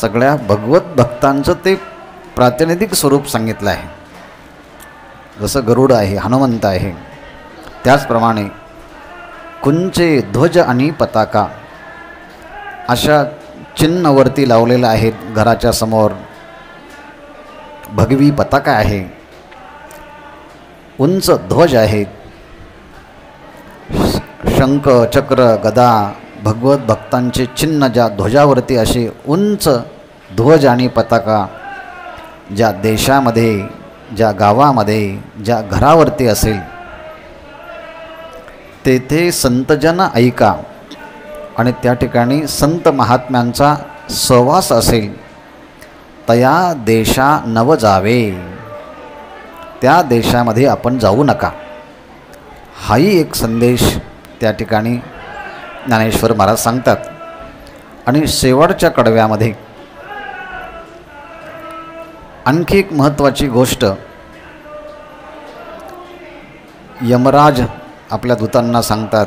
सगळ्या भगवत भक्तांचं ते प्रातिनिधिक स्वरूप सांगितलं आहे. जसं गरुड आहे, हनुमंत आहे, त्याचप्रमाणे कुंचे, ध्वज आणि पताका अशा चिन्हवरती लावलेलं आहेत. घराच्या समोर भगवी पताका आहे, उंच ध्वज आहेत, शंख, चक्र, गदा, भगवत भक्तांचे चिन्ह ज्या ध्वजावरती असे उंच ध्वज आणि पताका ज्या देशामध्ये, ज्या गावामध्ये, ज्या घरावरती असेल तेथे संतजन ऐका आणि त्या ठिकाणी संत महात्म्यांचा सहवास असेल. तया देशा नव जावे, त्या देशामध्ये आपण जाऊ नका. हाही एक संदेश त्या ठिकाणी ज्ञानेश्वर महाराज सांगतात. आणि शेवटच्या कडव्यामध्ये आणखी एक महत्त्वाची गोष्ट यमराज आपल्या दूतांना सांगतात.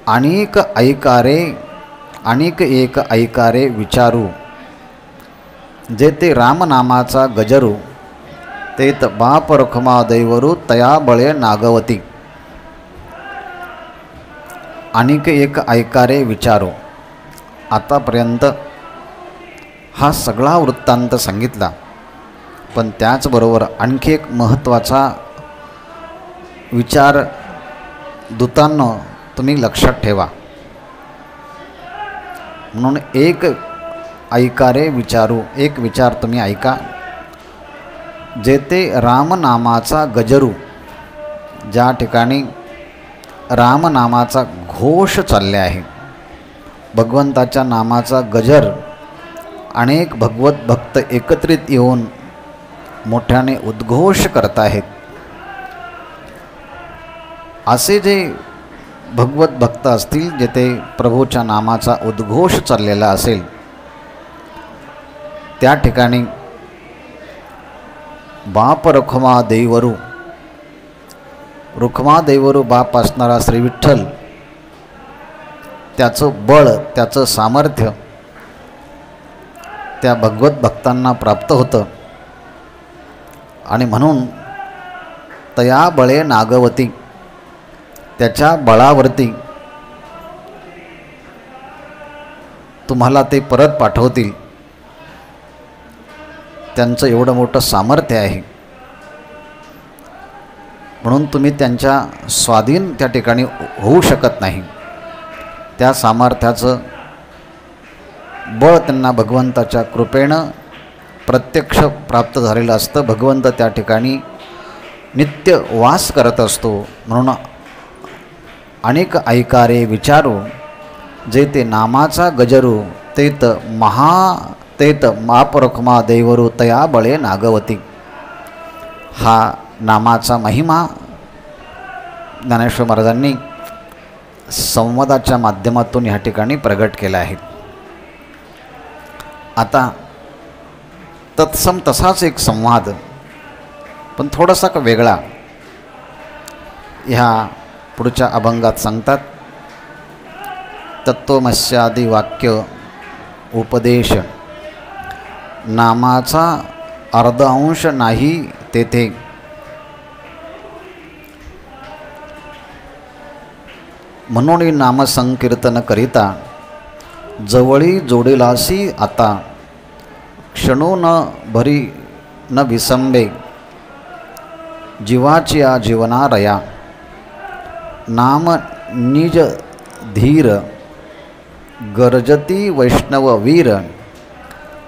अनेक ऐकारे, अनेक एक ऐकारे विचारू, जे ते रामनामाचा गजरू, तेत बाप रखमा दैवरू, तया बळे नागवती. अनेक एक ऐकारे विचारो. आतापर्यंत हा सगळा वृत्तांत सांगितला, पण त्याचबरोबर आणखी एक महत्त्वाचा विचार दूतांनो तुम्ही लक्षात ठेवा. म्हणून एक ऐकारे विचारू, एक विचार तुम्ही ऐका. जेथे रामनामाचा गजरू, ज्या ठिकाणी रामनामाचा घोष चालले आहे, भगवंताच्या नामाचा गजर अनेक भगवत भक्त एकत्रित येऊन मोठ्याने उद्घोष करत आहेत. असे जे भगवत भक्त असतील, जेथे प्रभूच्या नामाचा उद्घोष चाललेला असेल, त्या ठिकाणी बाप रखमा देवरू, रुखमा देवरू बाप असणारा श्री विठ्ठल, त्याचं बळ, त्याचं सामर्थ्य त्या भगवत भक्तांना प्राप्त होतं. आणि म्हणून तया बळे नागवती, त्याच्या बळावरती तुम्हाला ते परत पाठवतील. त्यांचं एवढं मोठं सामर्थ्य आहे, म्हणून तुम्ही त्यांच्या स्वाधीन त्या ठिकाणी होऊ शकत नाही. त्या सामर्थ्याचं बळ त्यांना भगवंताच्या कृपेनं प्रत्यक्ष प्राप्त झालेलं असतं. भगवंत त्या ठिकाणी नित्य वास करत असतो. म्हणून अनेक ऐकारे विचारू, जे ते नामाचा गजरू, तेत मापरखमा देवरू, तया बळे नागवती. हा नामाचा महिमा ज्ञानेश्वर महाराजांनी संवादाच्या माध्यमातून ह्या ठिकाणी प्रगट केला आहे. आता तत्सम तसाच एक संवाद, पण थोडासा वेगळा, ह्या पुढच्या अभंगात सांगतात. तत्त्वमस्यादी वाक्य उपदेश, नामाचा अर्धांश नाही तेथे. म्हणून नामसंकीर्तन करिता, जवळी जोडिलासी आता. क्षणो न भरी न विसंबे, जीवाची या जीवनारया. नाम निज धीर, गरजती वैष्णव वीर.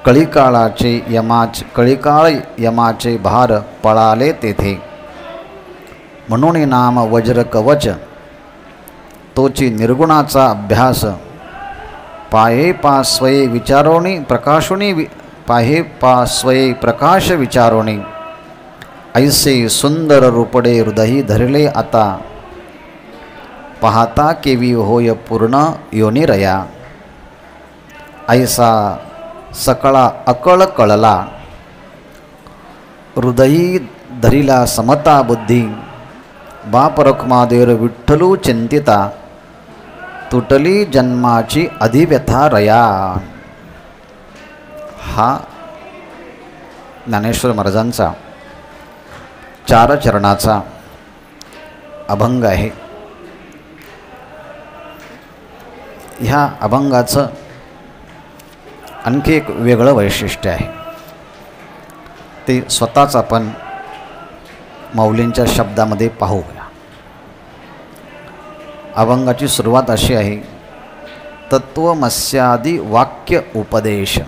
कळिकाळ यमाचे भार, पळाले तेथे. म्हणून नाम वज्र कवच, तोची निर्गुणाचा अभ्यास. पाहे पा स्वये विचारोणी प्रकाशुनी, पाहे पा स्वये प्रकाश विचारोणी. ऐसे सुंदर रूपडे हृदयी धरले आता. पाहता केवी होय पूर्ण योनिरया. ऐसा सकळा अकळ कळला, हृदयी धरिला समता बुद्धी. बाप रखमादेर विठ्ठलू चिंतिता, तुटली जन्माची अधिव्यथा रया. हा ज्ञानेश्वर महाराजांचा 4 चरणाचा अभंग आहे. ह्या अभंगाचं आणखी एक वेगळं वैशिष्ट्य आहे. ते स्वतःच आपण माऊलींच्या शब्दामध्ये पाहूया. अभंगाची सुरुवात अशी आहे, तत्वमस्यादी वाक्य उपदेश.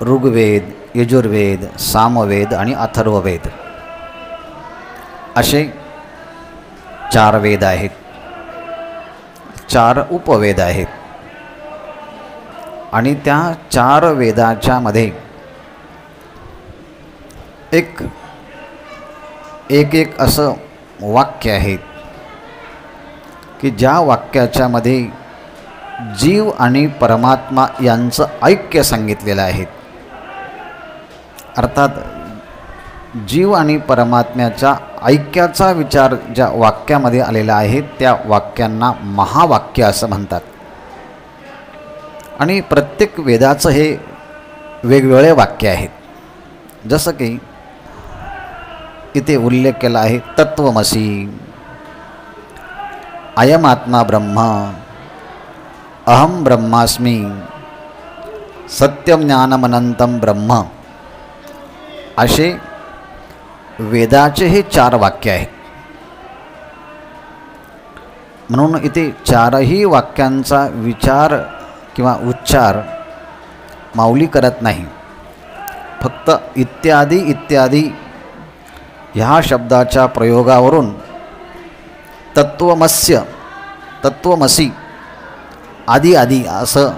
ऋग्वेद, यजुर्वेद, सामवेद आणि अथर्ववेद असे 4 वेद आहेत, 4 उपवेद आहेत. आणि त्या 4 वेदाच्या मध्ये एक असं वाक्य आहे की ज्या वाक्याच्या मध्ये जीव आणि परमात्मा यांचं ऐक्य सांगितलेलं आहे. अर्थात जीव आणि परमात्म्याच्या ऐक्याचा विचार ज्या वाक्यामध्ये आलेला आहे त्या वाक्यांना महावाक्य असं म्हणतात. आणि प्रत्येक वेदाचं हे वेगवेगळे वाक्य आहेत. जसं की इथे उल्लेख केला आहे, तत्वमसी, अयमात्मा ब्रह्म, अहम ब्रह्मास्मी, सत्यम ज्ञानमनंतम ब्रह्म असे वेदाचे हे 4 वाक्य आहेत. म्हणून इथे 4ही वाक्यांचा विचार किंवा उच्चार माऊली करत नाही. फक्त इत्यादी इत्यादी ह्या शब्दाच्या प्रयोगावरून तत्वमस्य, तत्वमसी, आदी आदी असं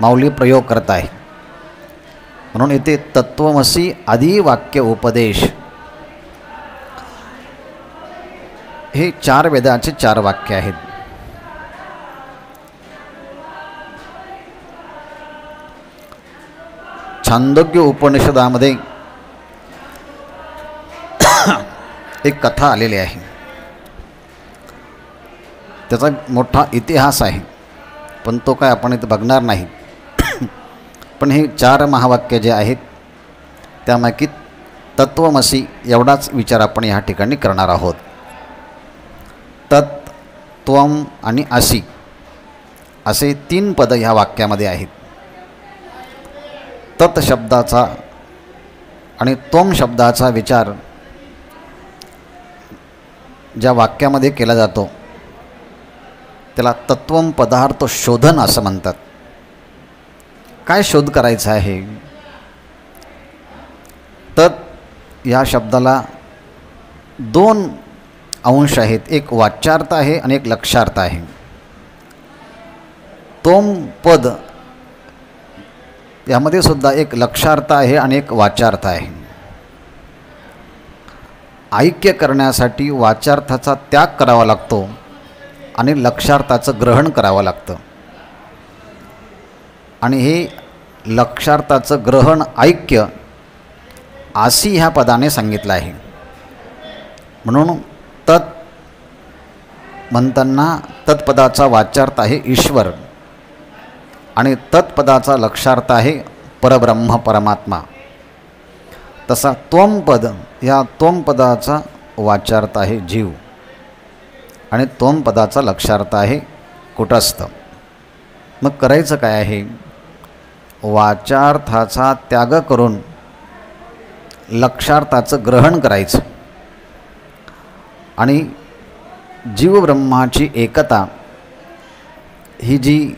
माऊली प्रयोग करत आहे. म्हणून इथे तत्वमसी आदी वाक्य उपदेश हे 4 वेदाचे 4 वाक्य आहेत. छांदोग्य उपनिषदामध्ये एक कथा आलेली आहे. त्याचा मोठा इतिहास आहे, पण तो काय आपण इथे बघणार नाही. पण हे 4 महावाक्य जे आहेत त्यापैकी तत्वमसी एवढाच विचार आपण ह्या ठिकाणी करणार आहोत. तत्, त्वम आणि असी असे 3 पद ह्या वाक्यामध्ये आहेत. तत् शब्दाचा आणि त्वम शब्दाचा विचार ज्या वाक्यामध्ये केला जातो त्याला तत्वम पदार्थ शोधन असं म्हणतात. काय शोध करायचा आहे? तत् या शब्दाला 2 अंश आहेत, एक वाच्यार्थ आहे आणि एक लक्षार्थ आहे. त्वम पद यामध्ये सुद्धा एक लक्षार्थ आहे आणि एक वाच्यार्थ आहे. ऐक्य करण्यासाठी वाच्यार्थाचा त्याग करावा लागतो आणि लक्षार्थाचं ग्रहण करावं लागतं. आणि हे लक्षार्थाचं ग्रहण ऐक्य आसी ह्या पदाने सांगितलं आहे. म्हणून तत् म्हणताना तत्पदाचा वाच्यार्थ आहे ईश्वर आणि तत्पदाचा लक्षार्थ आहे परब्रह्म परमात्मा. तसा त्वम पद या त्वम पदाचा वाच्यार्थ आहे जीव आणि त्वम पदाचा लक्षार्थ आहे कुटस्थ. मग करायचं काय आहे? वाचार्थाचा त्याग करून लक्षार्थाचं ग्रहण करायचं आणि जीवब्रह्माची एकता ही जी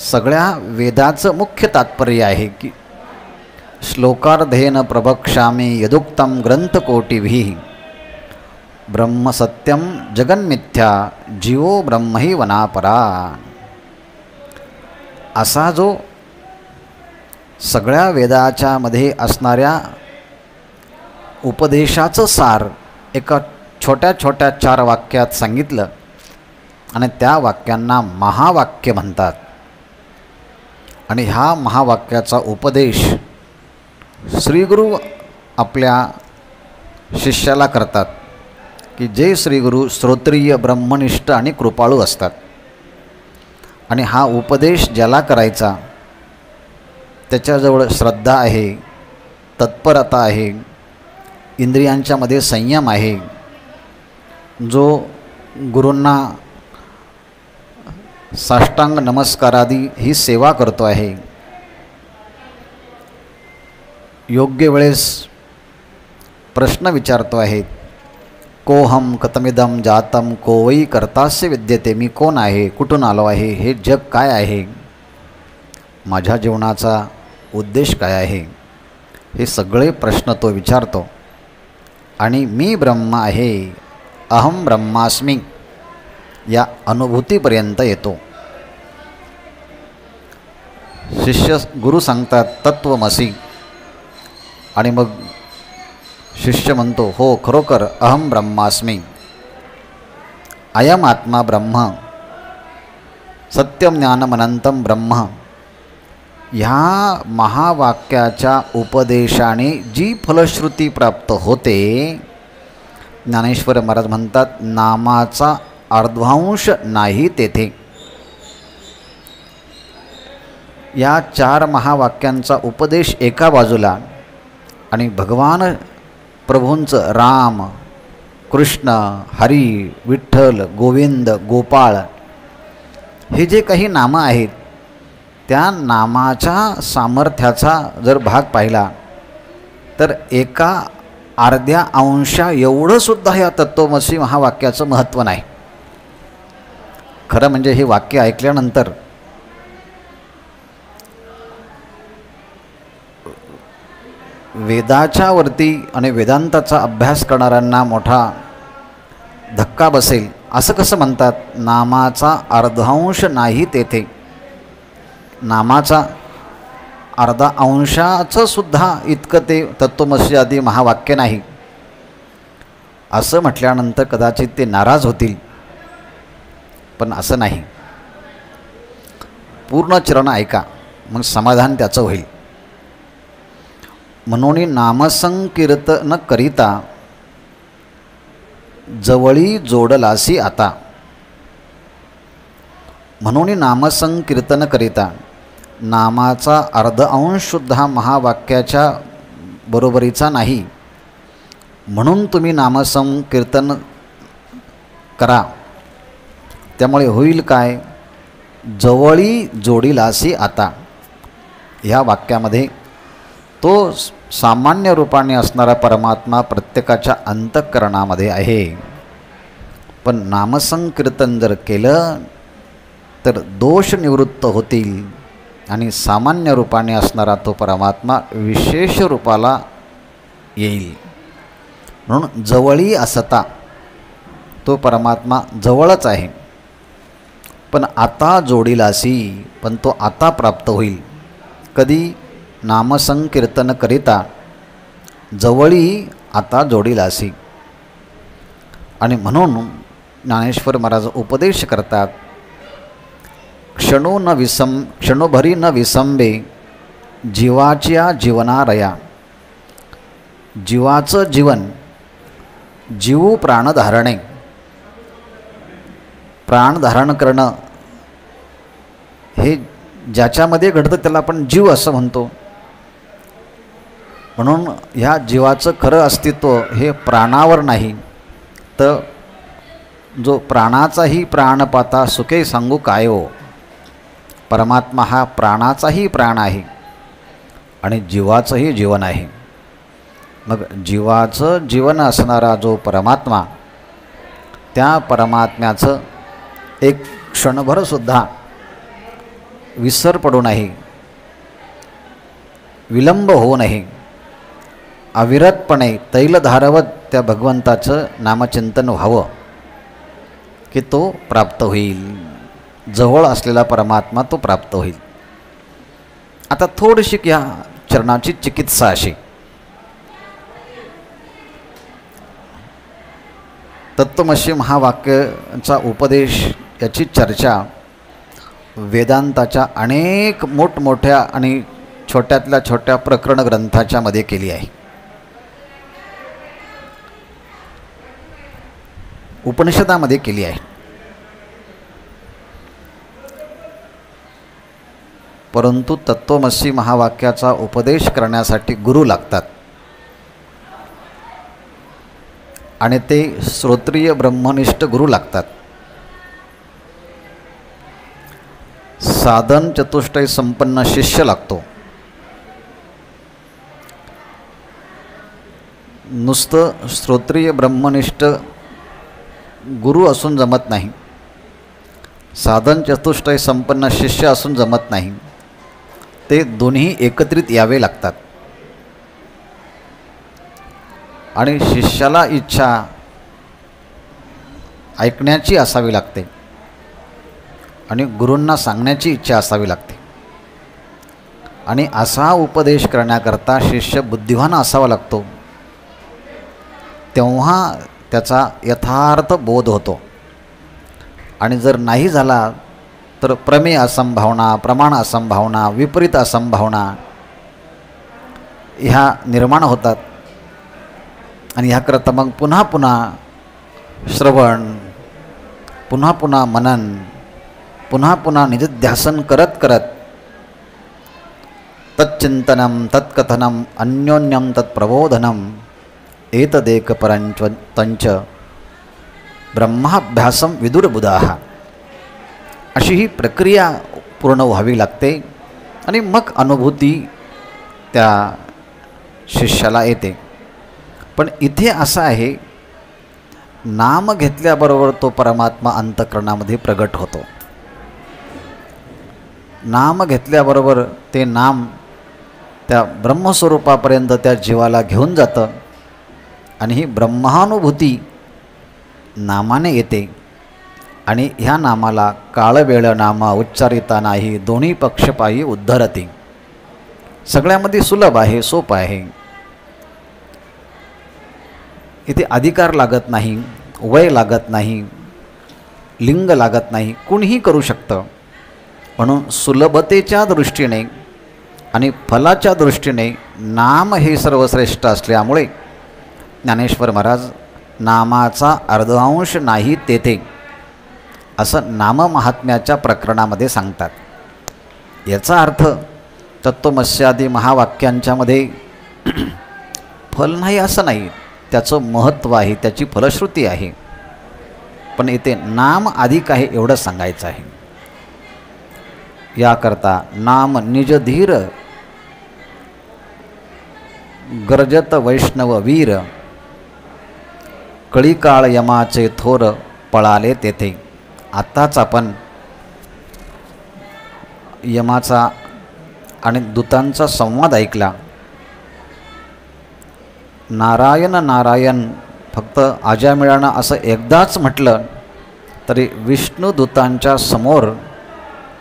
सगळ्या वेदाचं मुख्य तात्पर्य आहे की श्लोकार्धेन प्रवक्ष्यामि यदुक्तं ग्रंथकोटिभिः ब्रह्मसत्यम जगन्मिथ्या जीवो ब्रह्महि वनापरा. असा जो सगळ्या वेदाच्या मध्ये असणाऱ्या उपदेशाचं सार एका छोट्या छोट्या 4 वाक्यात सांगितलं आणि त्या वाक्यांना महावाक्य म्हणतात. आणि ह्या महावाक्याचा उपदेश श्रीगुरु आपल्या शिष्याला करतात की जे श्रीगुरु श्रोत्रिय ब्रह्मनिष्ठ आणि कृपाळू असतात. आणि हा उपदेश ज्याला करायचा त्याच्याजवळ श्रद्धा आहे, तत्परता आहे, इंद्रियांच्या मध्ये संयम आहे, जो गुरूंना साष्टांग नमस्कारादी ही सेवा करतो आहे, योग्य वेळेस प्रश्न विचारतो आहे, कोहम कतमिदम जातम कोवई कर्तास्य विद्यते, मी कोण आहे, कुठून आलो आहे, हे जग काय आहे, माझ्या जीवनाचा उद्देश काय आहे, हे सगळे प्रश्न तो विचारतो आणि मी ब्रह्म आहे, अहम ब्रह्मास्मी या अनुभूतीपर्यंत येतो. शिष्य गुरु सांगतात तत्वमसी आणि मग शिष्य म्हणतो हो खरोखर अहम ब्रह्मास्मी, अयम आत्मा ब्रह्म, सत्यम ज्ञानमनंतम ब्रह्म. ह्या महावाक्याच्या उपदेशाने जी फलश्रुती प्राप्त होते, ज्ञानेश्वर महाराज म्हणतात नामाचा अर्धांश नाही तेथे. या 4 महावाक्यांचा उपदेश एका बाजूला आणि भगवान प्रभूंचं राम, कृष्ण, हरी, विठ्ठल, गोविंद, गोपाळ हे जे काही नामं आहेत त्या नामाच्या सामर्थ्याचा जर भाग पाहिला तर एका अर्ध्या अंशा एवढंसुद्धा या तत्त्वमसी महावाक्याचं महत्त्व नाही. खरं म्हणजे हे वाक्य ऐकल्यानंतर वेदाच्या वरती आणि वेदांताचा अभ्यास करणाऱ्यांना मोठा धक्का बसेल. असं कसं म्हणतात नामाचा अर्धांश नाही तेथे, नामाचा अर्धा अंशाचं सुद्धा इतकं ते तत्त्वमसी आदी महावाक्य नाही. असं म्हटल्यानंतर कदाचित ते नाराज होतील, पण असं नाही. पूर्ण चरण ऐका, मग समाधान त्याचं होईल. म्हणून नामसंकीर्तन करिता जवळी जोडलासी आता. म्हणून नामसंकीर्तन करिता, नामाचा अर्ध अंशसुद्धा महावाक्याच्या बरोबरीचा नाही, म्हणून तुम्ही नामसंकीर्तन करा. त्यामुळे होईल काय, जवळी जोडीलासी आता. ह्या वाक्यामध्ये तो सामान्य रूपाने असणारा परमात्मा प्रत्येकाच्या अंतःकरणामध्ये आहे, पण नामसंकीर्तन जर केलं तर दोष निवृत्त होतील आणि सामान्य रूपाने असणारा तो परमात्मा विशेष रूपाला येईल. म्हणून जवळी असता तो परमात्मा जवळच आहे, पण आता जोडीलासी, पण तो आता प्राप्त होईल. कधी, नामसंकीर्तन करिता जवळी आता जोडीलासी. आणि म्हणून ज्ञानेश्वर महाराज उपदेश करतात, क्षणोभरी न विसंबे जीवाच्या जीवनारया. जीवाचं जीवन, जीव प्राणधारणे, प्राणधारण करणं हे ज्याच्यामध्ये घडतं त्याला आपण जीव असं म्हणतो. म्हणून ह्या जीवाचं खरं अस्तित्व हे प्राणावर नाही, तर जो प्राणाचाही प्राणपाता सुखे सांगू कायो, परमात्मा हा प्राणाचाही प्राण आहे आणि जीवाचंही जीवन आहे. मग जीवाचं जीवन असणारा जो परमात्मा, त्या परमात्म्याचं एक क्षणभरसुद्धा विसर पडू नये, विलंब होऊ नये, अविरतपणे तैलधारवत त्या भगवंताचं नामचिंतन व्हावं की तो प्राप्त होईल. जवळ असलेला परमात्मा तो प्राप्त होईल. आता थोडीशी या चरणाची चिकित्सा अशी, तत्त्वमसी महावाक्याचा उपदेश याची चर्चा वेदांताच्या अनेक मोठमोठ्या आणि छोट्यातल्या छोट्या प्रकरण ग्रंथाच्या मध्ये केली आहे. उपनिषदामध्ये केली आहे. परंतु तत्त्वमसी महावाक्याचा उपदेश करण्यासाठी गुरु लागतात आणि ते श्रोत्रिय ब्रह्मनिष्ठ गुरु लागतात. साधन चतुष्टय संपन्न शिष्य लागतो. नुसतं श्रोत्रिय ब्रह्मनिष्ठ गुरु असून जमत नाही, साधन चतुष्टय संपन्न शिष्य असून जमत नाही. ते दोन्ही एकत्रित यावे लागतात. आणि शिष्याला इच्छा ऐकण्याची असावी लागते आणि गुरूंना सांगण्याची इच्छा असावी लागते. आणि असा उपदेश करण्याकरता शिष्य बुद्धिवान असावा लागतो. तेव्हा त्याचा यथार्थ बोध होतो. आणि जर नाही झाला तर प्रमेय असंभावना, प्रमाण असंभावना, विपरीत असंभावना ह्या निर्माण होतात. आणि ह्याकरता मग पुन्हा पुन्हा श्रवण, पुन्हा पुन्हा मनन, पुन्हा पुन्हा निधिध्यासन करत करत तच्चिंतनम तत्कथनम अन्योन्यम तत्प्रबोधनम एतदेक परंच ब्रह्माभ्यासम विदुरबुधाः अशी ही प्रक्रिया पूर्ण व्हावी लागते. आणि मग अनुभूती त्या शिष्याला येते. पण इथे असं आहे, नाम घेतल्याबरोबर तो परमात्मा अंतःकरणामध्ये प्रगट होतो. नाम घेतल्याबरोबर ते नाम त्या ब्रह्मस्वरूपापर्यंत त्या जीवाला घेऊन जातं. आणि ही ब्रह्मानुभूती नामाने येते. आणि ह्या नामाला काळवेळ नाम उच्चारिता नाही, दोन्ही पक्षपायी उद्धरती. सगळ्यामध्ये सुलभ आहे, सोपं आहे. इथे अधिकार लागत नाही, वय लागत नाही, लिंग लागत नाही, कुणीही करू शकतं. म्हणून सुलभतेच्या दृष्टीने आणि फलाच्या दृष्टीने नाम हे सर्वश्रेष्ठ असल्यामुळे ज्ञानेश्वर महाराज नामाचा अर्धांश नाही तेथे असं नाममहात्म्याच्या प्रकरणामध्ये सांगतात. याचा अर्थ तत्त्वमस्यादी महावाक्यांच्यामध्ये फल नाही असं नाही, त्याचं महत्त्व आहे, त्याची फलश्रुती आहे. पण इथे नाम अधिक आहे एवढं सांगायचं आहे. याकरता नाम निजधीर गर्जत वैष्णव वीर कळीकाळ यमाचे थोर पळाले तेथे. आत्ताच आपण यमाचा आणि दूतांचा संवाद ऐकला. नारायण नारायण फक्त आजामिळानं असं एकदाच म्हटलं तरी विष्णुदूतांच्या समोर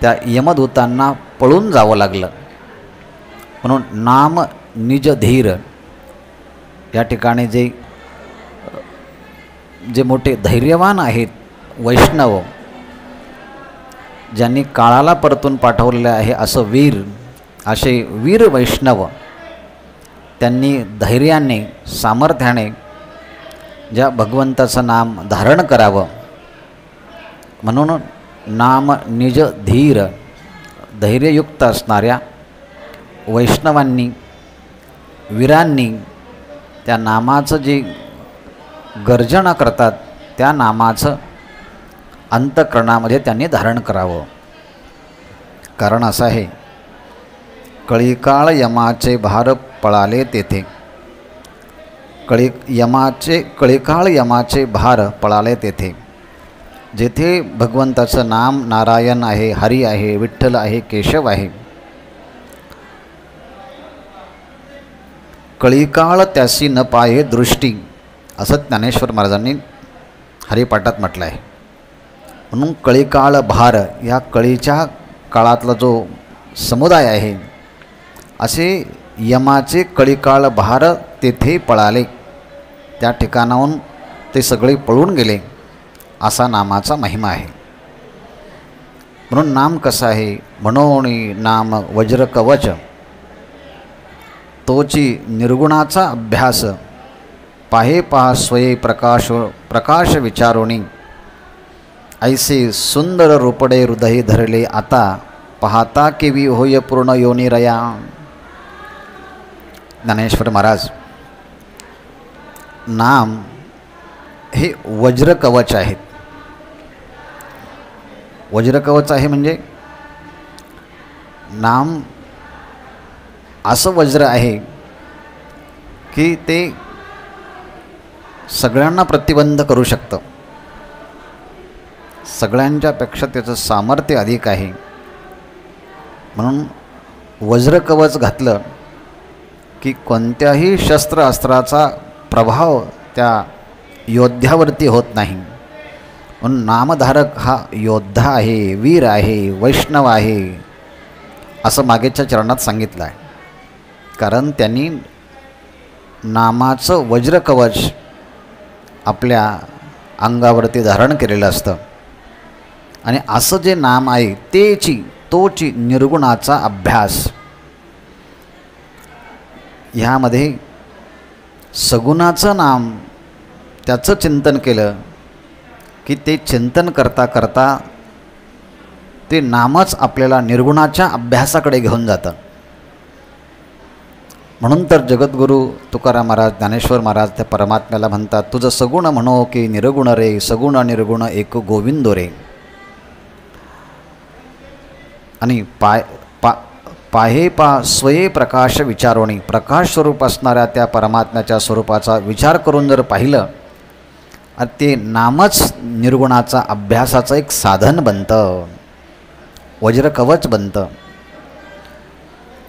त्या यमदूतांना पळून जावं लागलं. म्हणून नाम निजधीर या ठिकाणी जे मोठे धैर्यवान आहेत वैष्णव, ज्यांनी काळाला परतून पाठवलेले आहे असं वीर, असे वीर वैष्णव त्यांनी धैर्याने सामर्थ्याने ज्या भगवंताचं नाम धारण करावं. म्हणून नाम निज धीर धैर्ययुक्त असणाऱ्या वैष्णवांनी, वीरांनी त्या नामाचं जे गर्जना करतात त्या नामाचं अंतःकरणामध्ये त्यांनी धारण करावं. कारण असं आहे, कळीकाळ यमाचे भार पळाले तेथे. कळीकाळ यमाचे भार पळाले तेथे. जेथे भगवंताचं नाम नारायण आहे, हरी आहे, विठ्ठल आहे, केशव आहे, कळीकाळ त्यासी न पाये दृष्टी असं ज्ञानेश्वर महाराजांनी हरिपाठात म्हटलं आहे. म्हणून कळीकाळ भार, या कळीच्या काळातला जो समुदाय आहे, असे यमाचे कळीकाळ भार तेथे पळाले, त्या ठिकाणाहून ते सगळे पळून गेले, असा नामाचा महिमा आहे. म्हणून नाम कसं आहे, म्हणोनी नाम वज्र कवच, तोची निर्गुणाचा अभ्यास, पाहे पहा स्वये प्रकाश विचारोणी, ऐसे सुंदर रूपडे हृदय धरले आता, पाहता केवी होय पूर्ण योनिरया. ज्ञानेश्वर महाराज, नाम हे वज्रकवच आहेत. वज्रकवच आहे म्हणजे नाम असं वज्र आहे की ते सगळ्यांना प्रतिबंध करू शकतं. सगळ्यांच्यापेक्षा त्याचं सामर्थ्य अधिक आहे. म्हणून वज्रकवच घातलं की कोणत्याही शस्त्र अस्त्राचा प्रभाव त्या योद्ध्यावरती होत नाही. म्हणून नामधारक हा योद्धा आहे, वीर आहे, वैष्णव आहे असं मागेच्या चरणात सांगितलं आहे. कारण त्यांनी नामाचं वज्रकवच आपल्या अंगावरती धारण केलेलं असतं. आणि असं जे नाम आहे तोची निर्गुणाचा अभ्यास. ह्यामध्ये सगुणाचं नाम त्याचं चिंतन केलं की ते चिंतन करता करता ते नामच आपल्याला निर्गुणाच्या अभ्यासाकडे घेऊन जातं. म्हणून तर जगद्गुरू तुकाराम महाराज, ज्ञानेश्वर महाराज त्या परमात्म्याला म्हणतात, तुझं सगुण म्हणो की निर्गुण रे, सगुण निर्गुण एक गोविंदो रे. आणि पाहे स्वये प्रकाश विचारोणी, प्रकाश स्वरूप असणाऱ्या त्या परमात्म्याच्या स्वरूपाचा विचार करून जर पाहिलं ते नामच निर्गुणाचा अभ्यासाचं एक साधन बनतं, वज्रकवच बनतं.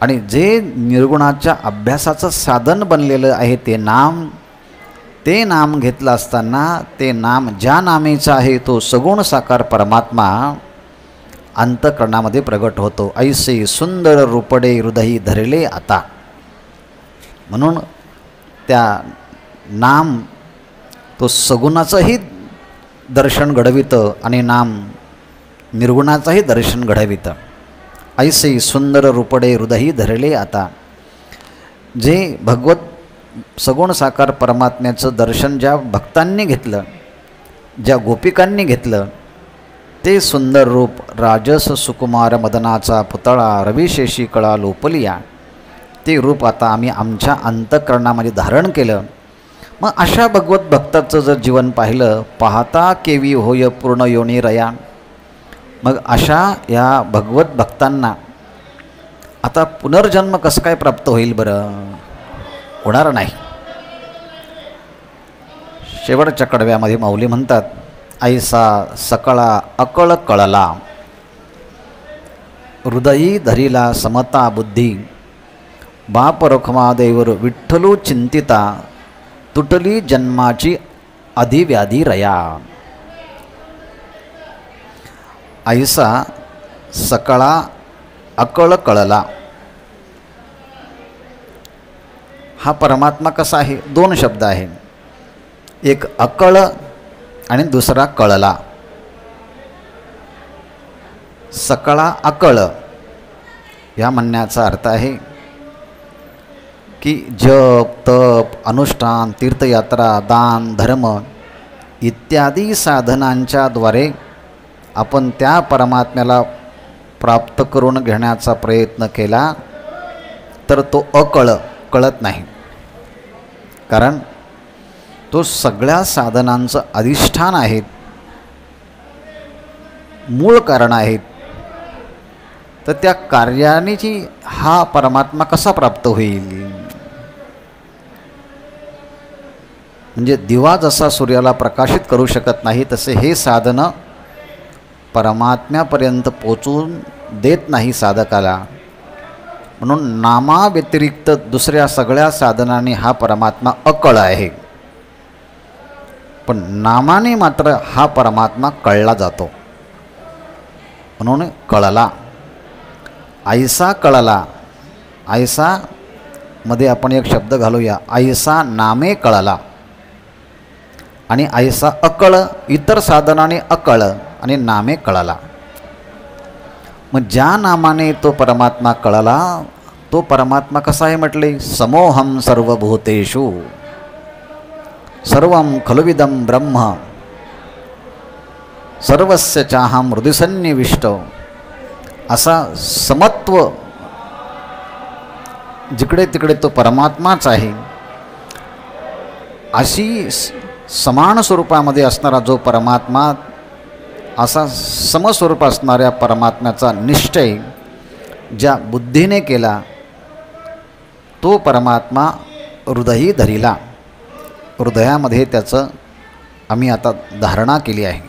आणि जे निर्गुणाच्या अभ्यासाचं साधन बनलेलं आहे ते नाम घेतलं असताना ते नाम ज्या नामेचं आहे तो सगुण साकार परमात्मा अंतःकरणामध्ये प्रगट होतो. ऐसे सुंदर रूपडे हृदयी धरले आता. म्हणून त्या नाम तो सगुणाचंही दर्शन घडवितं आणि नाम निर्गुणाचंही दर्शन घडवितं. ऐसे सुंदर रूपडे हृदयी धरले आता. जे भगवत सगुण साकार परमात्म्याचं दर्शन ज्या भक्तांनी घेतलं, ज्या गोपिकांनी घेतलं, ते सुंदर रूप राजस सुकुमार मदनाचा पुतळा रविशेषी कळा लोपलिया, ते रूप आता आम्ही आमच्या अंतःकरणामध्ये धारण केलं. मग अशा भगवत भक्ताचं जर जीवन पाहिलं, पाहता केवी होय पूर्ण योनिरया. मग अशा या भगवत भक्तांना आता पुनर्जन्म कसं काय प्राप्त होईल बरं? होणार नाही. शेवटच्या कडव्यामध्ये माऊली म्हणतात, ऐसा सकळा अकळ कळला, हृदयी धरिला समता बुद्धी, बाप रखमा देवर विठ्ठलू चिंतिता, तुटली जन्माची अधिव्याधी रया. ऐसा सकळा अकळ कळला. हा परमात्मा कसा आहे? दोन शब्द आहे, एक अकळ आणि दुसरा कळला. सकळा अकळ या म्हणण्याचा अर्थ आहे की जप, तप, अनुष्ठान, तीर्थयात्रा, दान, धर्म इत्यादी साधनांच्या द्वारे आपण त्या परमात्म्याला प्राप्त करून घेण्याचा प्रयत्न केला तर तो कळत नाही. कारण तो सगळ्या साधनांचं अधिष्ठान आहे, मूळ कारण आहेत. तर त्या कार्यानेची हा परमात्मा कसा प्राप्त होईल? म्हणजे दिवा जसा सूर्याला प्रकाशित करू शकत नाही, तसे हे साधनं परमात्म्यापर्यंत पोचून देत नाही साधकाला. म्हणून नामाव्यतिरिक्त दुसऱ्या सगळ्या साधनांनी हा परमात्मा अकळ आहे, पण नामाने मात्र हा परमात्मा कळला जातो. म्हणून कळला. ऐसा कळला. ऐसा मध्ये आपण एक शब्द घालूया, ऐसा नामे कळला. आणि ऐसा अकळ, इतर साधनाने अकळ आणि नामे कळला. मग ज्या नामाने तो परमात्मा कळला, तो परमात्मा कसा आहे म्हटले? समोहम सर्वभूतेषु सर्वं खलुविदं ब्रह्म सर्वस्य चाहं हृदि सन्निविष्टो. असा समत्व जिकडे तिकडे तो परमात्माच आहे अशी समान स्वरूपामध्ये असणारा जो परमात्मा, असा समस्वरूप असणाऱ्या परमात्म्याचा निश्चय ज्या बुद्धीने केला तो परमात्मा हृदयी धरिला, हृदयामध्ये त्याचं आम्ही आता धारणा केली आहे.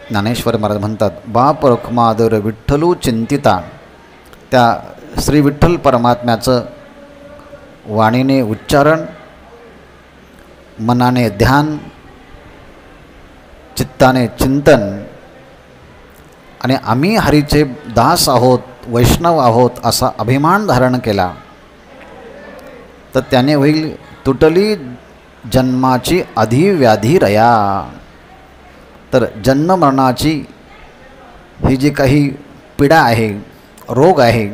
ज्ञानेश्वर महाराज म्हणतात, बाप रखमादर विठ्ठलू चिंतिता, त्या श्री विठ्ठल परमात्म्याचं वाणीने उच्चारण, मनाने ध्यान, चित्ताने चिंतन, आणि आम्ही हरीचे दास आहोत, वैष्णव आहोत असा अभिमान धारण केला तर त्याने होईल तुटली जन्माची अधिव्याधी रया. तर जन्म मरणाची ही जी काही पीडा आहे, रोग आहे,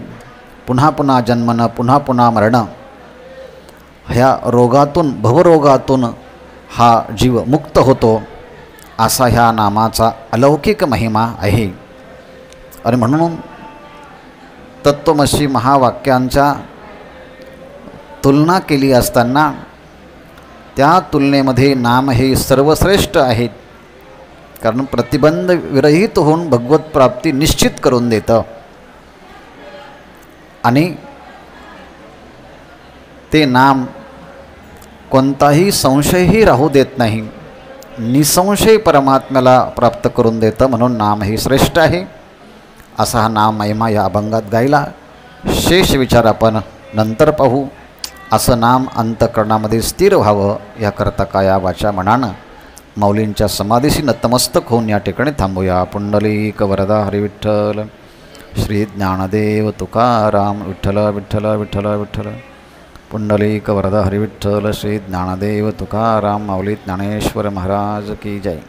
पुन्हा पुन्हा जन्मणं, पुन्हा पुन्हा मरणं, ह्या रोगातून, भवरोगातून हा जीव मुक्त होतो असा ह्या नामाचा अलौकिक महिमा आहे. आणि म्हणून तत्त्वमसी महावाक्यांच्या तुलना केली असताना त्या तुलनेमध्ये नाम हे सर्वश्रेष्ठ आहेत, कारण प्रतिबंध विरहित होऊन भगवत प्राप्ती निश्चित करून देतं आणि ते नाम कोणताही संशयही राहू देत नाही, निसंशय परमात्म्याला प्राप्त करून देतं. म्हणून नाम हे श्रेष्ठ आहे असा हा नाम महिमा या अभंगात गायला. शेष विचार आपण नंतर पाहू. असं नाम अंतःकरणामध्ये स्थिर व्हावं याकरता काया वाचा मनानं माऊलींच्या समाधीशी नतमस्तक होऊन या ठिकाणी थांबूया. पुंडलिक वरदा हरी विठ्ठल, श्री ज्ञानदेव तुकाराम, विठ्ठल विठ्ठल विठ्ठल विठ्ठल. पुंडलिक वरदा हरी विठ्ठल, श्री ज्ञानदेव तुकाराम, माऊली ज्ञानेश्वर महाराज की जय.